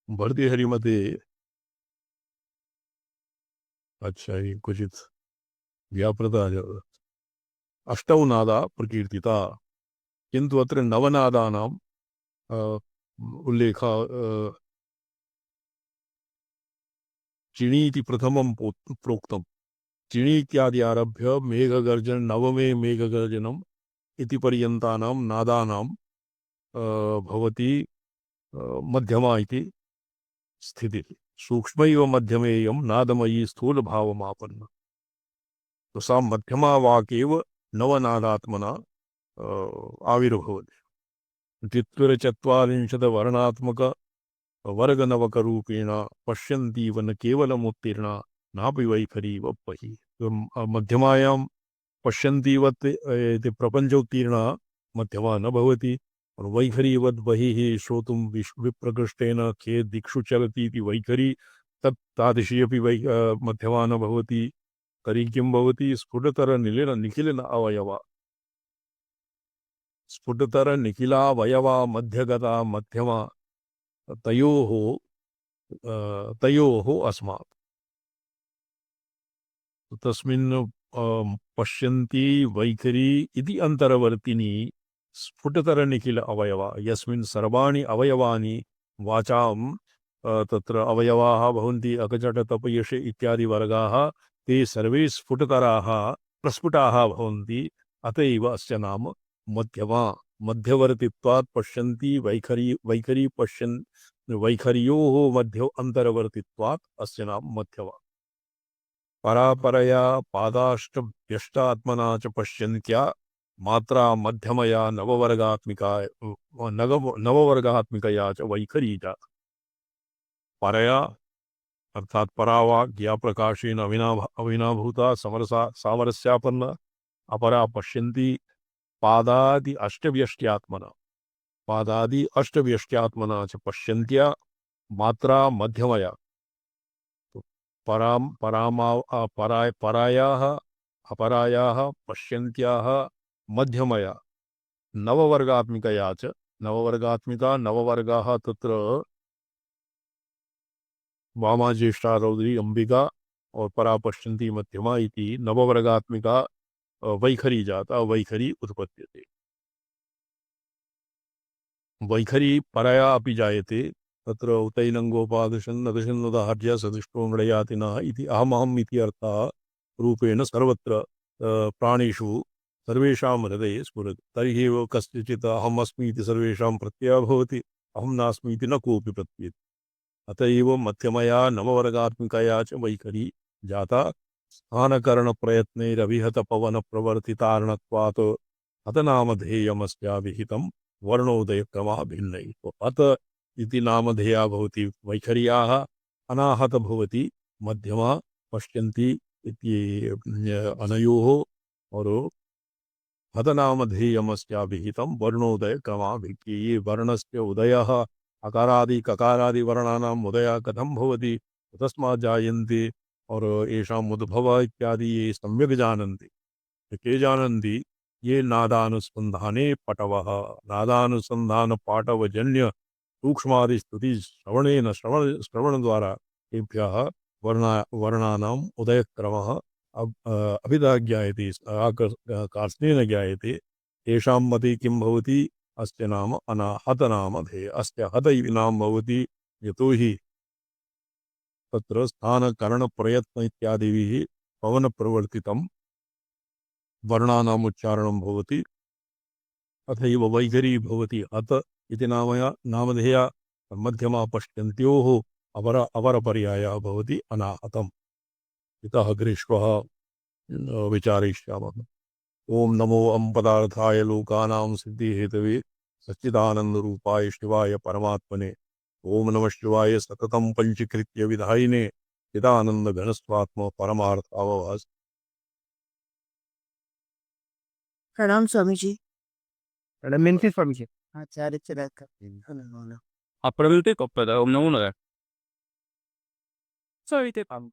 भर्तृहरिमध्ये अच्छा ये क्वचित् व्यापृता अष्टौ नादा प्रकीर्तिता, किन्तु अत्र नवनादानां उल्लेख चिणीति प्रथमं प्रोक्तम्। चिणी इत्यादि आरभ्य मेघगर्जन नवमे मेघगर्जनम् इति पर्यन्तानां नादानां भवति मध्यमा इति स्थितिः। सूक्ष्मैव मध्यमेयं नादमयी स्थूलभावमापन्ना। तो सा मध्यमा वाक्येव नवनादात्मना आविर्भवति। द्वित्वचत्वारिंशत् वर्णात्मक वर्गनवकरूपेण पश्यन्तीव न केवलमुत्तीर्णा नापि वैखरीव बहिः। तो मध्यमायां पश्यन्तीवत् इति प्रपञ्चोत्तीर्णा मध्यमा न भवति, और वैखरीवद् बहिः श्रोतुं विप्रकृष्टेन के दिक्षु चलति इति वैखरी तत् तादृशी अपि मध्यमा न भवति। तर्हि किं भवति? स्फुटतर निखिल अवयवा, स्फुटतर निखिलावयवा मध्यगता मध्यमा तयोः अस्मात्। तस्मिन् पश्यन्ति वैखरी इति अंतरवर्तिनी स्फुटतर निखिल अवयवा, यस्मिन् सर्वाणि अवयवानि वाचां तत्र अवयवाः भवन्ति, अकचट तपयश इत्यादि वर्गाः, ते सर्वे स्फुटतराः प्रस्फुटाः भवन्ति। अत एव अस्य नाम मध्यमा। मध्यवर्तित्वात् पश्यन्ति वैखरी पश्यन् वैखर्योः मध्य अंतरवर्तित्वात् अस्य नाम मध्यमा। परापरया पादाष्टभ्यष्टात्मना च पश्यन्त्या मात्रा मध्यमया नववर्गात्मिकया च वैखरी च। परया अर्थात परावाक् या प्रकाशेन अविनाभूता सामरस्यापन्ना, अपरा पश्यन्ति पादादि अष्टव्यष्ट्यात्मना, पादादि अष्टव्यष्ट्यात्मना च पश्यन्त्या मात्रा मध्यमया। परायाः अपरायाः पश्यन्त्याः मध्यमया नववर्गात्मिकया च। नववर्गात्मिका नववर्गाः तत्र वामा ज्येष्ठा रौद्री अंबिका और परा पश्यन्ति मध्यमा इति नववर्गात्मिका वैखरी जाता वैखरी उत्पद्यते। वैखरी परया अपि जायते। तत्र उतैनङ्गोपादशन् नदशन्नदहार्य सदृष्टो मृडयातिनः इति अहमहम् इति अर्थः रूपेण सर्वत्र प्राणिषु सर्वेषां हृदये स्फुरति। तर्हि एव कस्यचित् अहमस्मि इति सर्वेषां प्रत्ययः भवति, अहं नास्मि इति न कोऽपि प्रत्येति। अत एव मध्यमया नववर्गात्मिकया च वैखरी जाता। स्थानकरणप्रयत्नैरविहत पवन प्रवर्तितारणत्वात् हतनामधेयमस्याभिहितं वर्णोदयक्रमः भिन्नैः। तो अत इति नामधेया भवति वैखर्याः, अनाहत भवति मध्यमा पश्यन्ति इति अनयोः, और हतनामधेयमस्याभिहितं वर्णोदयक्रमः भिन्नैः। ये वर्णस्य उदयः अकारादि ककारादि वर्णानाम् उदयः कथं भवति, तस्मात् जायन्ते, और येषाम् उद्भवः इत्यादि ये सम्यक् जानन्ति। के जानन्ति? ये नादानुसन्धाने पटवः, नादानुसन्धान पाटवजन्य सूक्ष्मादि स्तुति श्रवण द्वारा तेभ्यः वर्णानाम् उदयक्रमः अभिधा ज्ञायते, कार्त्स्नेन ज्ञायते। तेषां मते किं भवति? अस्य नाम अनाहत नामधेय। अस्य हत इति नाम भवति यतोहि तत्र स्थानकरणप्रयत्न इत्यादिभिः पवनप्रवर्तितं वर्णानाम् उच्चारणं भवति। अथैव वैखरी भवति हत इति नामधेया। मध्यमा पश्यन्त्योः अपरपर्यायः भवति अनाहतम्। इतः अग्रे श्वः विचारयिष्यामः। ओम नमो पदार्थाय लोकानां सिद्धिहेतवे सच्चिदानन्दरूपाय शिवाय परमात्मने। ओम नमः शिवाय सततं पंचकृत्य विधायिने चिदानंद घनस्वात्म परमार्थ अववास। प्रणाम स्वामी जी। मेनफी स्वामी जी आचार्य चिराग अप्रवृत्ति कपदा ओम नमो नारायण सविते पामी